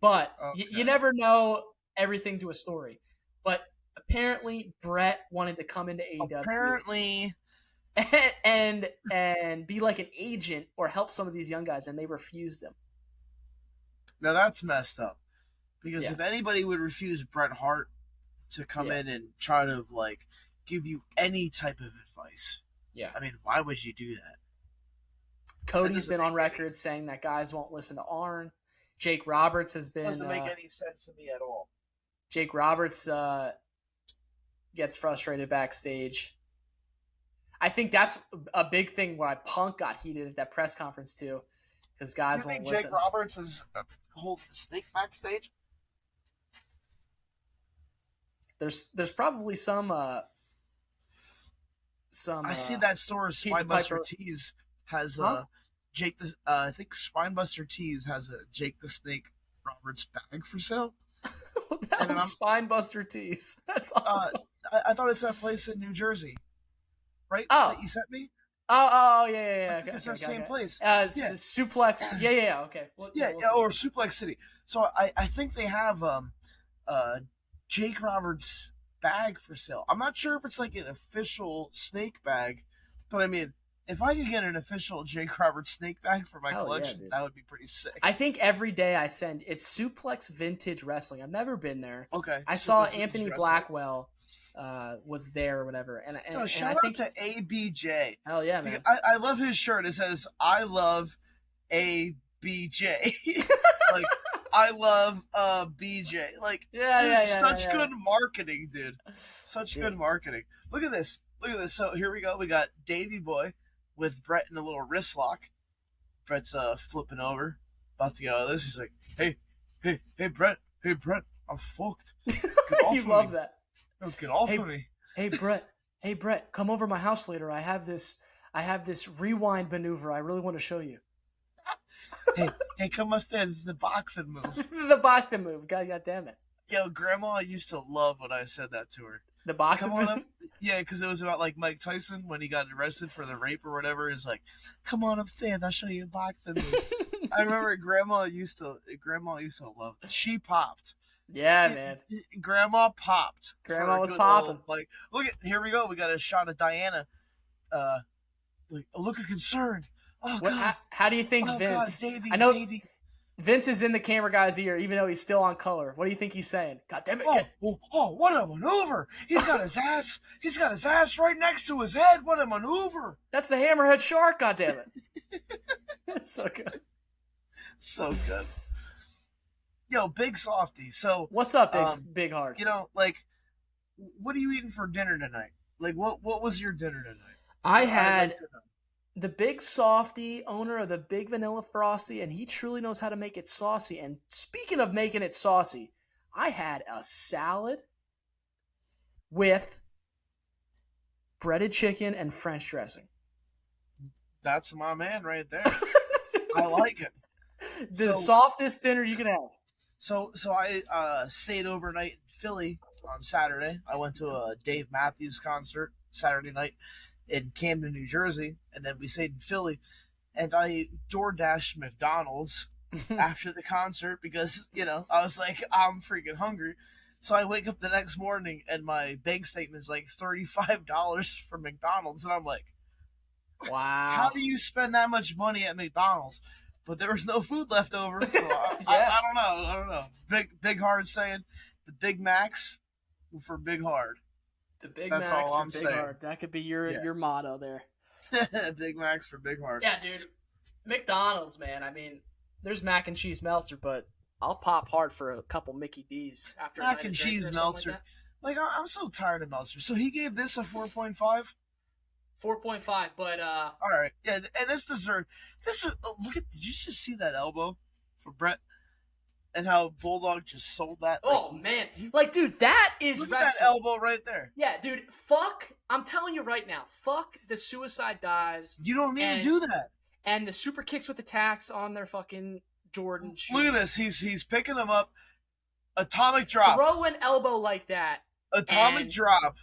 but you never know everything to a story. But apparently, Bret wanted to come into AEW. Apparently. And be like an agent or help some of these young guys, and they refused him. Now that's messed up, because if anybody would refuse Bret Hart to come in and try to give you any type of advice, I mean, why would you do that? Cody's been on record saying that guys won't listen to Arn. Jake Roberts has been doesn't make any sense to me at all. Jake Roberts gets frustrated backstage. I think that's a big thing why Punk got heated at that press conference too, because guys You won't think listen. Jake Roberts is holding the snake backstage? There's probably some. I see uh, that store, Peter Spinebuster Piper. Tees, has Huh? Jake the. I think Spinebuster Tees has a Jake the Snake Roberts bag for sale. What the And hell's Spinebuster Tees? That's awesome. I thought it's that place in New Jersey, right? Oh. That you sent me. Yeah. It's that same place. Suplex. Yeah. Okay. Well, Yeah, we'll yeah, see. or Suplex City. So I think they have Jake Roberts bag for sale. I'm not sure if it's like an official snake bag, but I mean, if I could get an official Jake Roberts snake bag for my Hell yeah, collection, dude. that would be pretty sick. I think every day I send it's Suplex Vintage Wrestling. I've never been there. Okay. I saw Suplex Anthony Wrestling. Blackwell was there or whatever, and Shout I out think to ABJ. hell yeah, man. I love his shirt. It says "I love ABJ." Like I love BJ. Like such good marketing, dude. Such good marketing. Look at this. So here we go. We got Davey Boy with Bret in a little wrist lock. Bret's flipping over, about to get out of this. He's like, hey, Bret, I'm fucked. You love that. No, get off of me. Hey, Bret, come over to my house later. I have this rewind maneuver I really want to show you. hey, come upstairs. The boxing move. The boxing move. God damn it. Yo, Grandma used to love when I said that to her. The boxing Come on move? up. Yeah, because it was about like Mike Tyson when he got arrested for the rape or whatever. It's like, come on upstairs, I'll show you a boxing move. I remember Grandma used to love it. She popped. Yeah, man. Grandma popped. Grandma was popping. Like, look at, here we go. We got a shot of Diana. Like a look of concern. Oh God. How do you think Vince? God, Davey, I know Davey. Vince is in the camera guy's ear, even though he's still on color. What do you think he's saying? God damn it! What a maneuver! He's got his ass. He's got his ass right next to his head. What a maneuver! That's the Hammerhead Shark. God damn it! That's so good. So good. Yo, Big Softy. So what's up, Big Hard? You know, like, what are you eating for dinner tonight? Like, what was your dinner tonight? I had the Big Softy, owner of the Big Vanilla Frosty, and he truly knows how to make it saucy. And speaking of making it saucy, I had a salad with breaded chicken and French dressing. That's my man right there. I like it. The softest dinner you can have. So I stayed overnight in Philly on Saturday. I went to a Dave Matthews concert Saturday night in Camden, New Jersey, and then we stayed in Philly, and I DoorDashed McDonald's after the concert because, you know, I was like, I'm freaking hungry. So I wake up the next morning and my bank statement is like $35 for McDonald's, and I'm like, wow, how do you spend that much money at McDonald's? But there was no food left over, so I don't know. Big Hard saying the Big Macs for Big Hard. The Big That's Macs all for I'm Big saying. Hard. That could be your motto there. Big Macs for Big Hard. Yeah, dude. McDonald's, man. I mean, there's mac and cheese Meltzer, but I'll pop hard for a couple Mickey D's after mac and cheese Meltzer. Like I'm so tired of Meltzer. So he gave this a 4.5. 4.5, but all right, yeah, and this deserved. Look at. Did you just see that elbow for Bret? And how Bulldog just sold that. Oh, man. Like, dude, that is look wrestling. At that elbow right there. Yeah, dude, fuck. I'm telling you right now, fuck the suicide dives. You don't need to do that. And the super kicks with the tacks on their fucking Jordan shoes. Look at this. He's picking them up. Atomic drop. Throw an elbow like that. Atomic drop.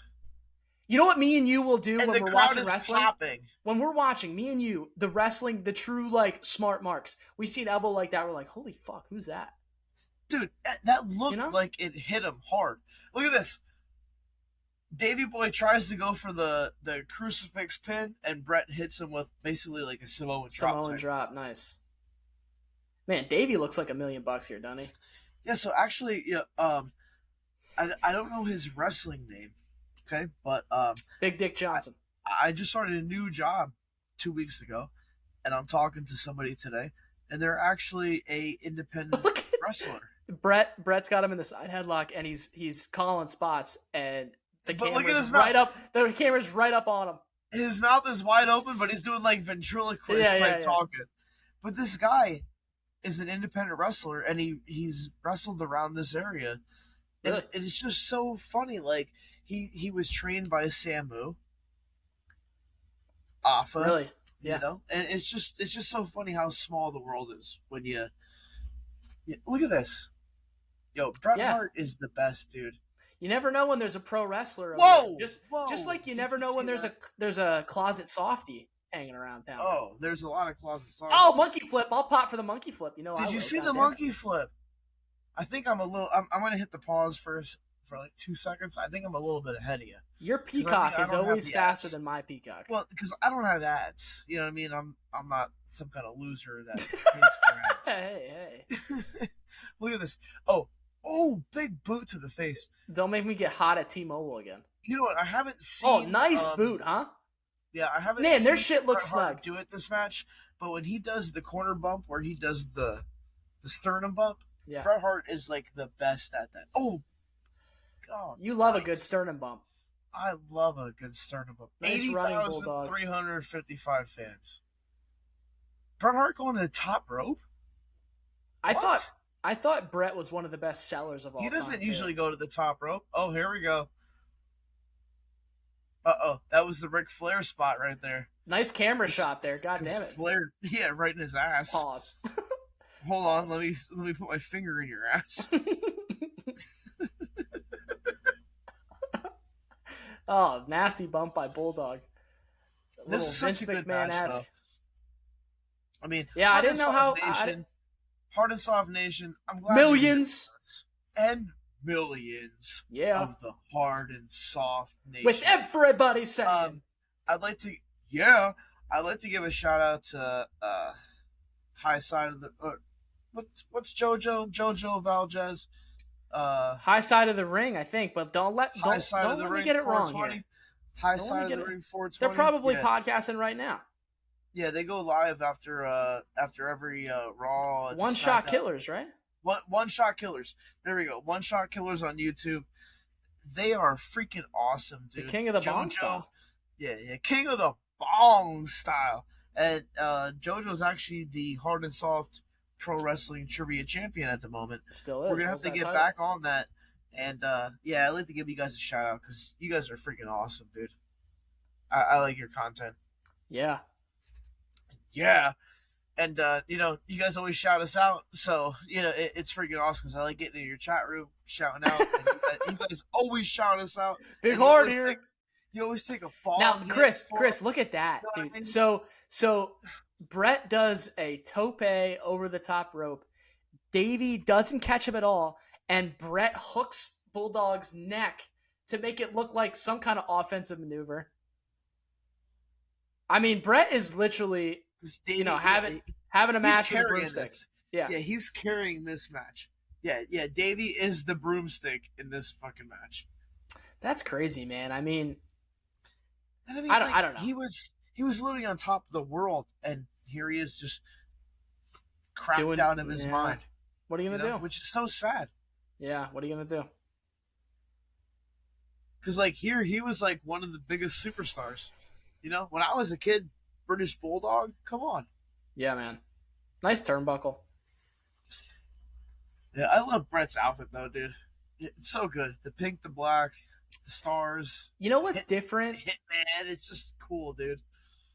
You know what me and you will do and when we're watching wrestling? Popping. When we're watching, me and you, the wrestling, the true, like, smart marks, we see an elbow like that, we're like, holy fuck, who's that? Dude, that looked like it hit him hard. Look at this. Davey Boy tries to go for the crucifix pin, and Bret hits him with basically like a Samoan drop. Samoan drop, nice. Man, Davey looks like $1 million here, doesn't he? Yeah, so actually, yeah, I don't know his wrestling name, okay? But Big Dick Johnson. I just started a new job 2 weeks ago, and I'm talking to somebody today, and they're actually a independent wrestler. Bret's got him in the side headlock, and he's calling spots, and the camera's look at his right up. The camera's right up on him. his mouth is wide open, but he's doing like ventriloquist type talking. But this guy is an independent wrestler, and he's wrestled around this area. And it's just so funny. Like he was trained by Samu, Afa. Really? Yeah. You know? And it's just so funny how small the world is when you look at this. Yo, Bret Hart is the best, dude. You never know when there's a pro wrestler. Whoa! Just like you never know when there's a closet softie hanging around town. Oh, there's a lot of closet softies. Oh, monkey flip! I'll pop for the monkey flip. You know. Did you see the monkey flip? I think I'm gonna hit the pause first for like 2 seconds. I think I'm a little bit ahead of you. Your peacock is always faster than my peacock. Well, because I don't have ads. You know what I mean? I'm not some kind of loser that pays for ads. Hey. Look at this. Oh, big boot to the face. Don't make me get hot at T-Mobile again. You know what? I haven't seen. Oh, nice boot, huh? Yeah, I haven't. Man, seen their shit looks snug. Do it this match, but when he does the corner bump, where he does the sternum bump, Bret Hart is like the best at that. Oh, God! You love a good sternum bump. I love a good sternum bump. Nice running, Bulldog. 80,355 fans. Bret Hart going to the top rope. I thought Bret was one of the best sellers of all time. He doesn't usually go to the top rope. Oh, here we go. Uh-oh. That was the Ric Flair spot right there. Nice camera shot there. God damn it. Flair, right in his ass. Pause. Hold on. Let me put my finger in your ass. Oh, nasty bump by Bulldog. This is such a good match, though. I mean, yeah, I didn't know how... Hard&Soft Nation. I'm glad millions and millions of the Hard&Soft Nation. With everybody saying. I'd like to give a shout out to High Side of the what's Jojo Valdez? High Side of the Ring, I think, but don't let me get it wrong here. High Side of the Ring 420. They're probably podcasting right now. Yeah, they go live after every Raw. And One Shot Killers, right? One Shot Killers. There we go. One Shot Killers on YouTube. They are freaking awesome, dude. The King of the Bong style. Yeah, King of the Bong style. And JoJo's actually the Hard&Soft Pro Wrestling Trivia Champion at the moment. Still is. We're gonna have to get back on that. And I'd like to give you guys a shout out because you guys are freaking awesome, dude. I like your content. Yeah. Yeah. And, you guys always shout us out. So, it's freaking awesome because I like getting in your chat room, shouting out. And you guys always shout us out. Big Hard here. You always take a ball. Now, Chris, look at that, dude. I mean? So Bret does a tope over the top rope. Davey doesn't catch him at all. And Bret hooks Bulldog's neck to make it look like some kind of offensive maneuver. I mean, Bret is literally, having a match with a broomstick. Yeah, he's carrying this match. Yeah, Davey is the broomstick in this fucking match. That's crazy, man. I mean, I don't know. He was literally on top of the world, and here he is just crapped out of his mind. What are you gonna do? Which is so sad. Yeah, what are you gonna do? Because here he was one of the biggest superstars. When I was a kid, British Bulldog, come on. Yeah, man. Nice turnbuckle. Yeah, I love Bret's outfit, though, dude. It's so good. The pink, the black, the stars. You know what's different? Hitman, it's just cool, dude.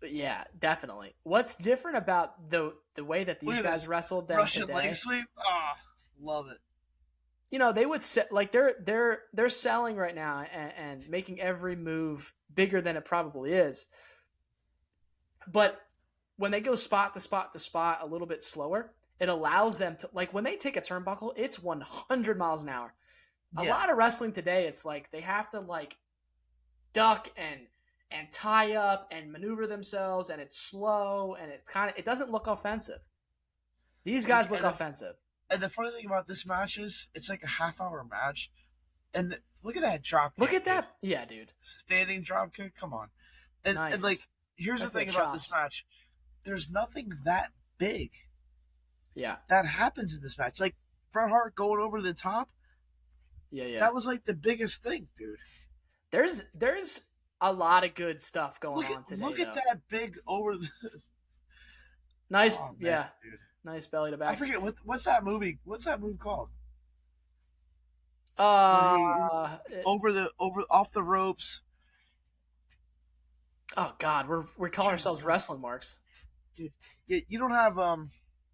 Yeah, definitely. What's different about the way that these guys wrestled then Russian today? leg sweep? Love it. They would they're selling right now and making every move bigger than it probably is. But when they go spot to spot to spot a little bit slower, it allows them to, when they take a turnbuckle, it's 100 miles an hour. A lot of wrestling today, it's they have to duck and tie up and maneuver themselves, and it's slow and it doesn't look offensive. These guys look offensive. And the funny thing about this match is it's a half-hour match. And look at that drop kick. Look at that. Yeah, dude. Standing drop kick. Come on. And, nice. and here's the thing about this match. There's nothing that big. Yeah. That happens in this match. Bret Hart going over the top. Yeah. That was the biggest thing, dude. There's a lot of good stuff going on today. Look at though. that big over the Nice, oh, man, yeah, dude. nice belly to back. I forget what's that movie? What's that movie called? Off the ropes. Oh God, we're calling ourselves wrestling marks. Dude, you don't have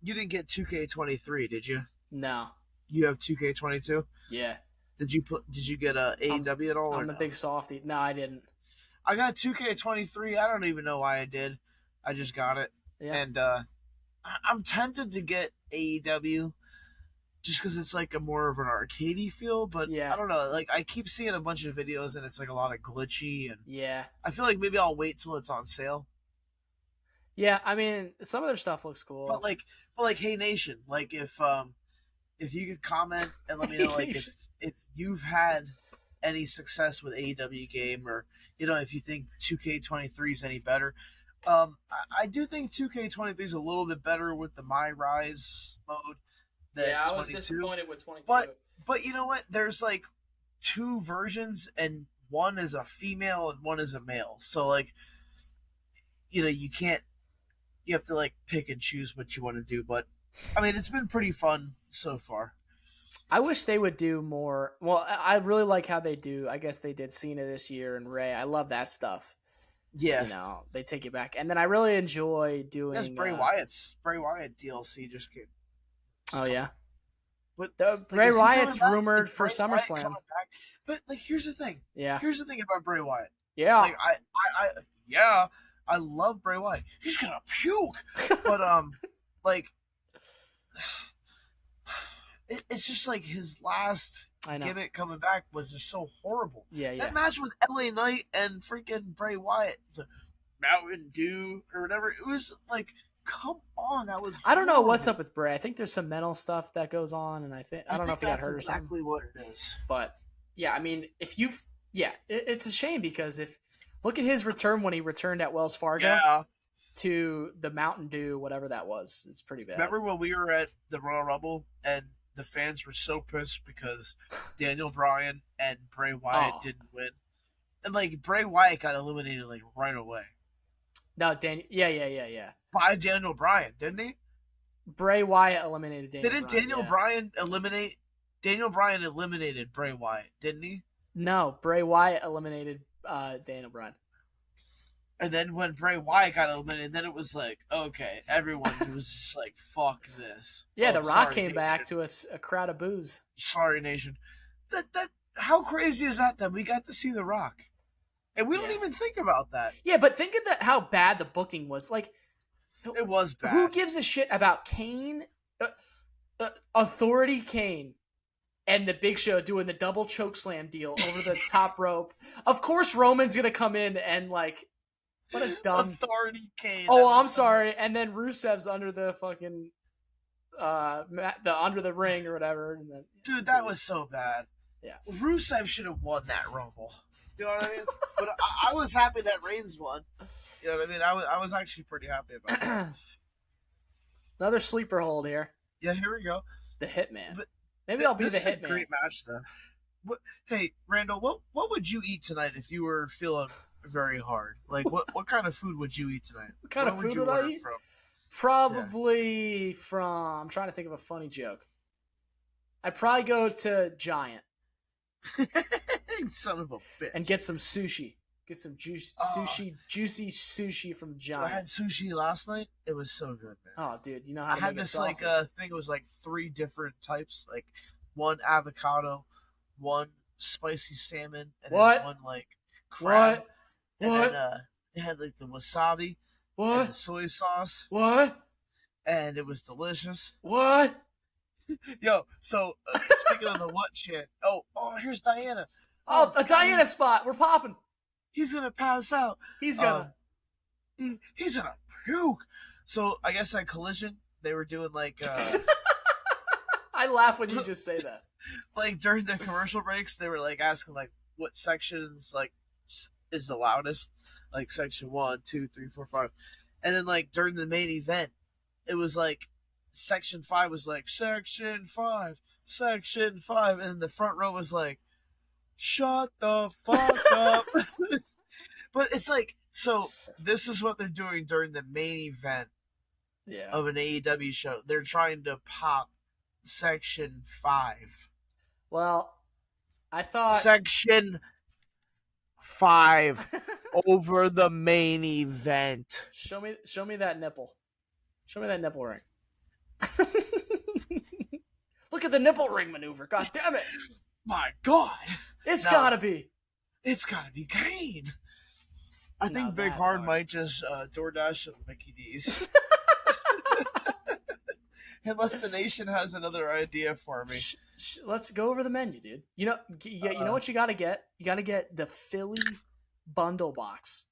you didn't get 2K23, did you? No. You have 2K22? Yeah. Did you get AEW at all? I'm the big softie. No, I didn't. I got 2K23. I don't even know why I did. I just got it. Yeah. And I'm tempted to get AEW just because it's like a more of an arcadey feel, but Yeah. I don't know. Like I keep seeing a bunch of videos and it's like a lot of glitchy, and Yeah. I feel like maybe I'll wait till it's on sale. Yeah, I mean, some of their stuff looks cool. But like, Hey Nation, like if you could comment and let me know like if you've had any success with AEW game, or if you think 2K23 is any better. I do think 2K23 is a little bit better with the My Rise mode. I was disappointed with 22. But you know what? There's like 2 versions, and one is a female and one is a male. So like, you can't. You have to like pick and choose what you want to do. But I mean, it's been pretty fun so far. I wish they would do more. Well, I really like how they do. I guess they did Cena this year and Ray. I love that stuff. Yeah, they take it back. And then I really enjoy doing. That's Bray Wyatt DLC just came. Oh yeah. But Bray Wyatt's rumored for SummerSlam. But like, here's the thing. Yeah. Here's the thing about Bray Wyatt. Yeah. Like I love Bray Wyatt. He's gonna puke. But like, it's just like his last gimmick coming back was just so horrible. Yeah. That match with LA Knight and freaking Bray Wyatt, the Mountain Dew or whatever. It was like, come on, that was horrible. I don't know what's up with Bray. I think there's some mental stuff that goes on, and I don't know if he got hurt or something. Exactly what it is. But yeah, I mean, it's a shame because look at his return when he returned at Wells Fargo to the Mountain Dew, whatever that was. It's pretty bad. Remember when we were at the Royal Rumble and the fans were so pissed because Daniel Bryan and Bray Wyatt didn't win, and like Bray Wyatt got eliminated like right away. No, yeah. By Daniel Bryan, didn't he? Bray Wyatt eliminated Daniel Didn't Bryan, Daniel Bryan eliminate? Daniel Bryan eliminated Bray Wyatt, didn't he? No, Bray Wyatt eliminated Daniel Bryan. And then when Bray Wyatt got eliminated, then it was like, okay, everyone was just like, fuck this. Yeah, The Rock came Nation. back to a crowd of boos. Sorry, Nation. That how crazy is that we got to see The Rock? And we don't even think about that. Yeah, but think of how bad the booking was. Like, it was bad. Who gives a shit about Kane, Authority Kane, and the Big Show doing the double choke slam deal over the top rope? Of course Roman's going to come in and like, what a dumb... Authority Kane. Oh, I'm sorry. And then Rusev's under the fucking... under the ring or whatever. And then, dude, that was so bad. Yeah. Rusev should have won that Rumble. You know what I mean? But I was happy that Reigns won. You know what I mean? I was actually pretty happy about that. Another sleeper hold here. Yeah, here we go. The Hitman. But maybe I'll be the Hitman. Great match, though. Hey, Randall, what would you eat tonight if you were feeling very hard? Like, what kind of food would you eat tonight? What kind of food would I eat? Probably from... I'm trying to think of a funny joke. I'd probably go to Giant. Son of a bitch. And get some sushi. Get some juicy sushi from Giant. I had sushi last night. It was so good, man. Oh, dude, you know how to I had make this sauce. thing. It was like 3 different types, like 1 avocado, 1 spicy salmon, and then 1 like crab. What? And it had like the wasabi. What? And the soy sauce. What? And it was delicious. What? Yo, so speaking of the what shit. Oh, here's Diana. Oh, a Diana spot. We're popping. He's gonna pass out. He's gonna. He's gonna puke. So I guess at Collision they were doing like. I laugh when you just say that. Like during the commercial breaks, they were like asking like what sections like is the loudest, like section 1, 2, 3, 4, 5, and then like during the main event, it was like section 5 was like section 5, and then the front row was like, shut the fuck up. But it's like, so this is what they're doing during the main event of an AEW show. They're trying to pop Section 5. Well, I thought Section 5 over the main event. Show me that nipple. Show me that nipple ring. Look at the nipple ring maneuver. God damn it. My God. It's gotta be. It's gotta be Kane. I think Big Hard might just DoorDash some Mickey D's. Unless the nation has another idea for me. Let's go over the menu, dude. You know what you gotta get? You gotta get the Philly bundle box.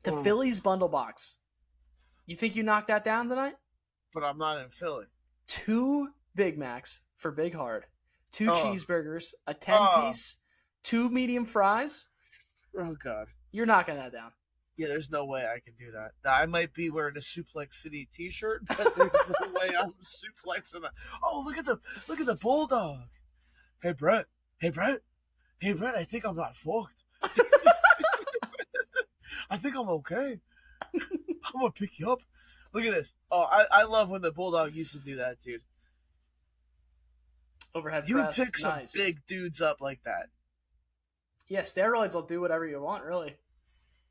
The Phillies bundle box. You think you knocked that down tonight? But I'm not in Philly. 2 Big Macs for Big Hard, 2 cheeseburgers, a 10-piece, 2 medium fries. Oh, God. You're knocking that down. Yeah, there's no way I can do that. Now, I might be wearing a Suplex City T-shirt, but there's no way I'm suplexing that. Oh, look at the Bulldog. Hey, Bret. Hey, Bret. I think I'm not fucked. I think I'm okay. I'm gonna pick you up. Look at this. Oh, I love when the Bulldog used to do that, dude. Overhead press. press. You would pick some Nice. big dudes up like that. Yeah, steroids will do whatever you want, really.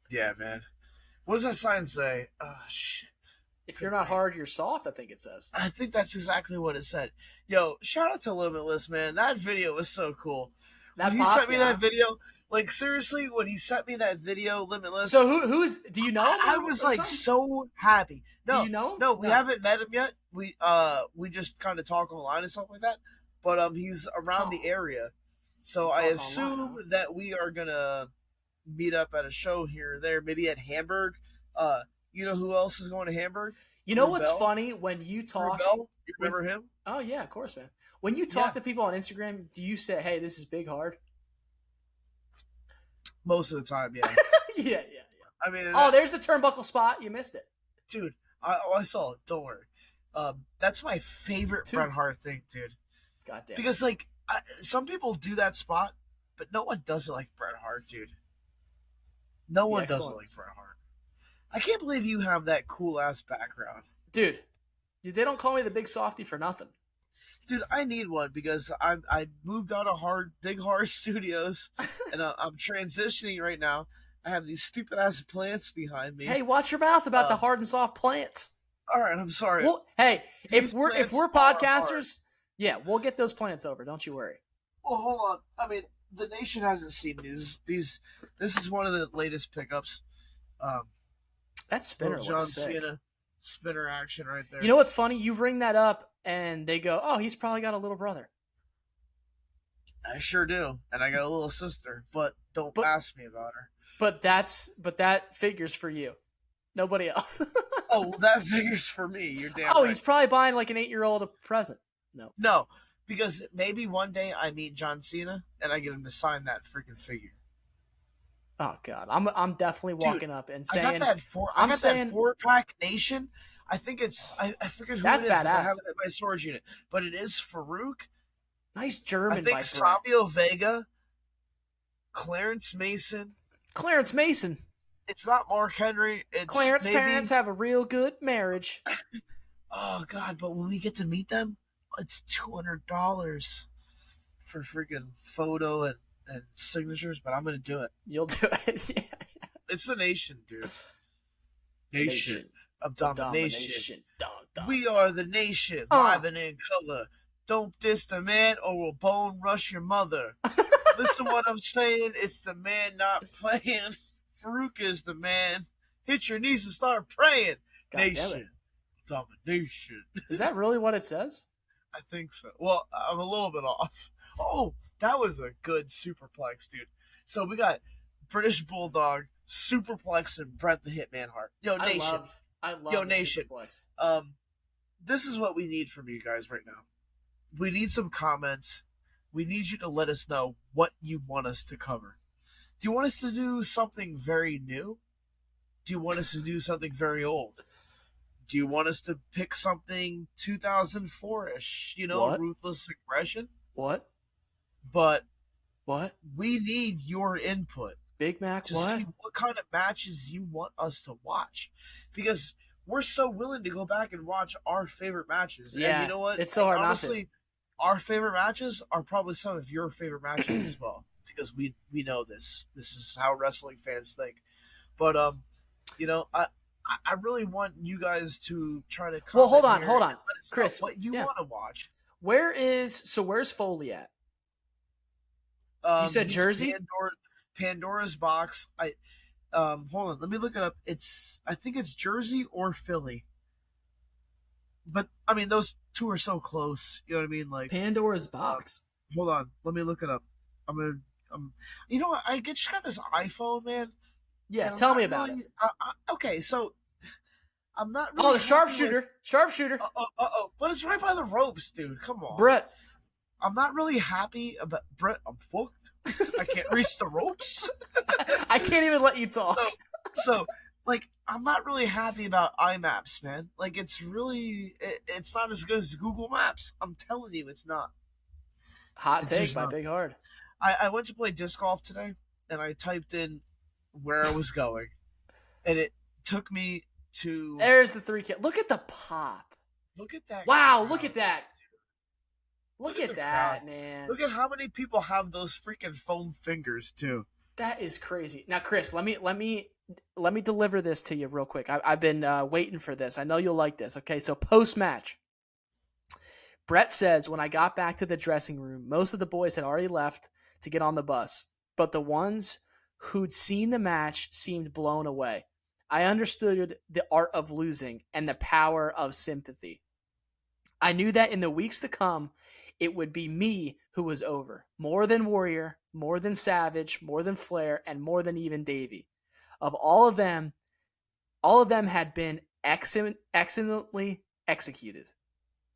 Yeah, man. What does that sign say? Oh, shit. If you're not hard, you're soft, I think it says. I think that's exactly what it said. Yo, shout out to Limitless, man. That video was so cool. When he sent me that video, like, seriously, when he sent me that video, Limitless. So who is? Do you know him? I was like so happy. No, do you know him? No, we haven't met him yet. We just kind of talk online and stuff like that. But he's around the area, so I assume that we are gonna meet up at a show here or there, maybe at Hamburg. You know who else is going to Hamburg? You know what's funny when you talk? Bell? You remember him? Oh yeah, of course, man. When you talk to people on Instagram, do you say, "Hey, this is Big Hard"? Most of the time, yeah. yeah. I mean, there's the turnbuckle spot. You missed it, dude. I saw it. Don't worry. That's my favorite Bret Hart thing, dude. God damn. Because like some people do that spot, but no one does it like Bret Hart, dude. No one does it like Bret Hart. I can't believe you have that cool ass background, dude. They don't call me the Big Softy for nothing. Dude, I need one because I moved out of Big Hard Studios, and I'm transitioning right now. I have these stupid ass plants behind me. Hey, watch your mouth about the hard and soft plants. All right, I'm sorry. Well, hey, if we're podcasters, yeah, we'll get those plants over. Don't you worry. Well, hold on. I mean, the nation hasn't seen these. This is one of the latest pickups. That spinner John was sick. Cena spinner action right there. You know what's funny? You bring that up, and they go, "Oh, he's probably got a little brother." I sure do, and I got a little sister, but don't ask me about her. But that figures for you. Nobody else. Oh, well, that figures for me. You're damn right. He's probably buying like an 8-year-old a present. No, because maybe one day I meet John Cena and I get him to sign that freaking figure. Oh God, I'm definitely walking up and saying, I got that 4-pack Nation. I think it's I forget who that's it is. Badass. I have it at my storage unit, but it is Farouk. Nice German. I think Savio Vega, Clarence Mason. It's not Mark Henry. It's Clarence parents have a real good marriage. Oh God! But when we get to meet them, it's $200 for freaking photo and signatures. But I'm gonna do it. You'll do it. Yeah. It's the nation, dude. Nation of domination. We are the nation, live and in color. Don't diss the man or we'll bone rush your mother. Listen to what I'm saying. It's the man not playing. Farouk is the man. Hit your knees and start praying. God nation. Domination. Is that really what it says? I think so. Well, I'm a little bit off. Oh, that was a good superplex, dude. So we got British Bulldog, superplex, and Bret the Hitman Hart. Yo, nation. I love Yo, nation. Superplex. This is what we need from you guys right now. We need some comments. We need you to let us know what you want us to cover. Do you want us to do something very new? Do you want us to do something very old? Do you want us to pick something 2004-ish? You know, what? Ruthless Aggression? What? But what? We need your input. Big Mac, to what? see what kind of matches you want us to watch, because we're so willing to go back and watch our favorite matches. Yeah, and you know what? it's so hard honestly, our favorite matches are probably some of your favorite matches as well, because we know this. This is how wrestling fans think. But I really want you guys to try to. Well, hold on, and let us Chris. know what you want to watch? Where's Foley at? You said Jersey? Pandora's Box. Hold on, let me look it up. I think it's Jersey or Philly. But I mean, those two are so close. You know what I mean? Like Pandora's Box. Hold on, let me look it up. You know what? I just got this iPhone, man. Yeah, tell me about it. Okay, so I'm not really. Oh, the sharpshooter. Sharpshooter. But it's right by the ropes, dude. Come on. Bret. I'm not really happy about Bret. I'm fucked. I can't reach the ropes. I can't even let you talk. So, like, I'm not really happy about iMaps, man. Like, it's not as good as Google Maps. I'm telling you, it's not. Hot take by Big Hard. I went to play disc golf today, and I typed in where I was going, and it took me to. There's the 3K. Look at the pop. Look at that. Wow, crowd. look at that. Look at that, crowd. Man. Look at how many people have those freaking foam fingers too. That is crazy. Now, Chris, let me deliver this to you real quick. I've been waiting for this. I know you'll like this. Okay, so post-match, Bret says, when I got back to the dressing room, most of the boys had already left to get on the bus, but the ones who'd seen the match seemed blown away. I understood the art of losing and the power of sympathy. I knew that in the weeks to come, it would be me who was over. More than Warrior, more than Savage, more than Flair, and more than even Davey. Of all of them had been excellently executed.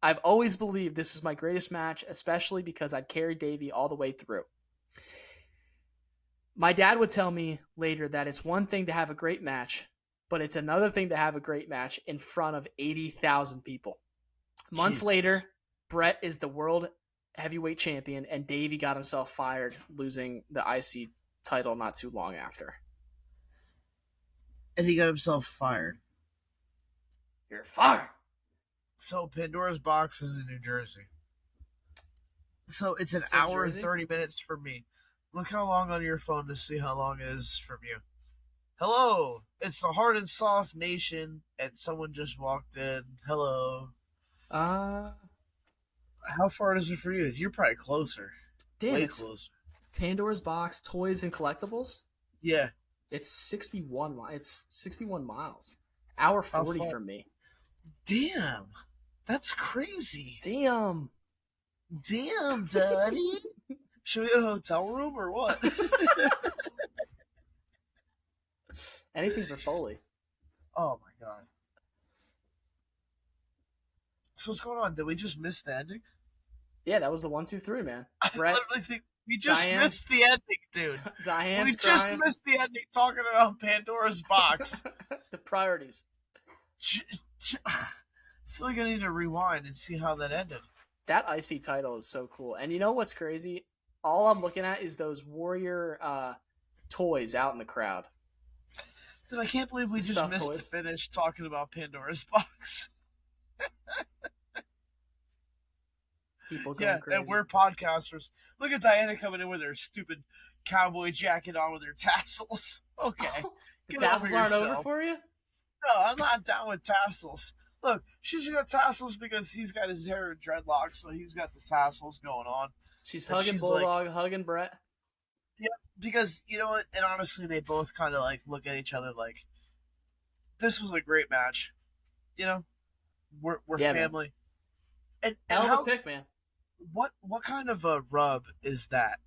I've always believed this was my greatest match, especially because I'd carried Davey all the way through. My dad would tell me later that it's one thing to have a great match, but it's another thing to have a great match in front of 80,000 people. Months later, Bret is the world heavyweight champion, and Davey got himself fired, losing the IC title not too long after. And he got himself fired. You're fired. So Pandora's Box is in New Jersey. So it's an So hour Jersey? and 30 minutes for me. Look how long on your phone to see how long it is from you. Hello, it's the Hard and Soft Nation, and someone just walked in. Hello. How far is it for you? You're probably closer. Damn, Way it's closer. Pandora's Box, Toys and Collectibles. Yeah. It's 61 miles. Hour 40 far? for me. Damn. That's crazy. Damn, Daddy. Should we get a hotel room or what? Anything for Foley. Oh my god. So what's going on? Did we just miss the ending? Yeah, that was the 1, 2, 3, man. I Bret, literally think we just Diane. missed the ending, dude. Diane's We just crying. missed the ending talking about Pandora's Box. The priorities. I feel like I need to rewind and see how that ended. That IC title is so cool. And you know what's crazy? All I'm looking at is those Warrior toys out in the crowd. Dude, I can't believe we just Stuffed missed toys. the finish talking about Pandora's Box. People going Yeah, crazy. and we're podcasters. Look at Diana coming in with her stupid cowboy jacket on with her tassels. Okay. The Get tassels over aren't over yourself. for you? No, I'm not down with tassels. Look, she's got tassels because he's got his hair in dreadlocks, so he's got the tassels going on. She's And hugging she's Bulldog, hugging Bret. Yeah, because, you know what, and honestly, they both kind of, like, look at each other like, this was a great match. You know? We're Yeah, man. family. And Hell of how, a pick, man. what kind of a rub is that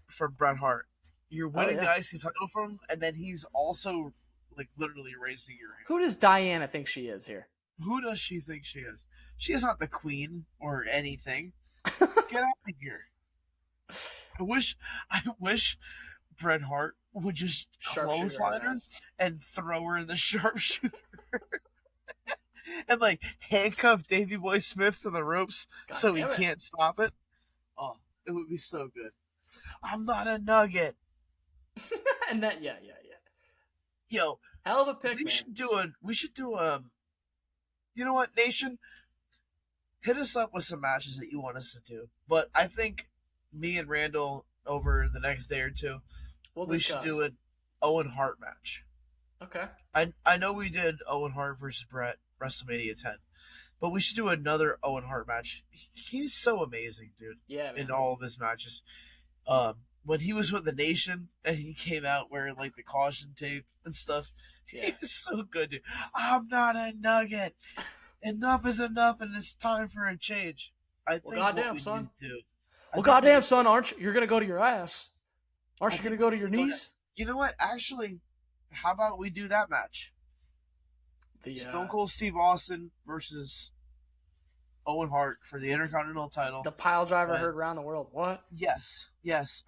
for Bret Hart? You're winning yeah. the IC title from him, and then he's also, like, literally raising your hand. Who does Diana think she is here? Who does she think she is? She is not the queen or anything. Get out of here. I wish Bret Hart would just Sharpshooter clothesline her ass. and throw her in the sharpshooter. And, like, handcuff Davey Boy Smith to the ropes God so he damn it. can't stop it. Oh, it would be so good. I'm not a nugget. And that, yeah. Yo, Hell of a pick, we man. should do you know what, Nation? Hit us up with some matches that you want us to do. But I think me and Randall over the next day or two, we should do an Owen Hart match. Okay. I know we did Owen Hart versus Bret WrestleMania 10, but we should do another Owen Hart match. He's so amazing, dude. Yeah, man. In all of his matches. When he was with the Nation and he came out wearing like the caution tape and stuff, he was so good, dude. I'm not a nugget. Enough is enough, and it's time for a change. I think goddamn, son. Goddamn, son, aren't you? You're gonna go to your ass. Aren't you gonna go to your knees? You know what? Actually, how about we do that match? Stone Cold Steve Austin versus Owen Hart for the Intercontinental title. The pile driver heard around the world. What? Yes.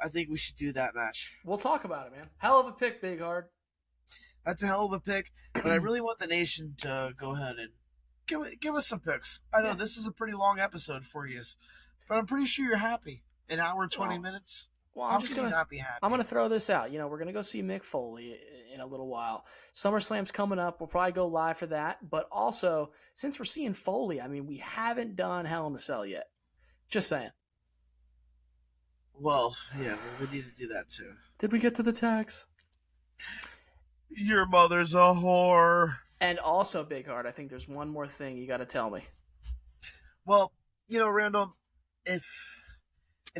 I think we should do that match. We'll talk about it, man. Hell of a pick, Big Hard. That's a hell of a pick, but I really want the Nation to go ahead and give us some picks. I know this is a pretty long episode for you, but I'm pretty sure you're happy. An hour and 20 minutes. Well, I'm gonna throw this out. We're gonna go see Mick Foley in a little while. SummerSlam's coming up. We'll probably go live for that. But also, since we're seeing Foley, I mean, we haven't done Hell in a Cell yet. Just saying. Well, yeah, we need to do that too. Did we get to the tags? Your mother's a whore. And also, Big Hard, I think there's one more thing you got to tell me. Well, Randall, if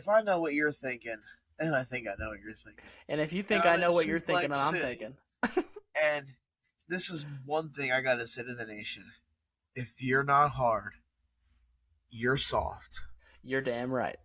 I know what you're thinking, and I think I know what you're thinking. And if you think I know what you're thinking, I'm thinking. And this is one thing I got to say to the Nation. If you're not hard, you're soft. You're damn right.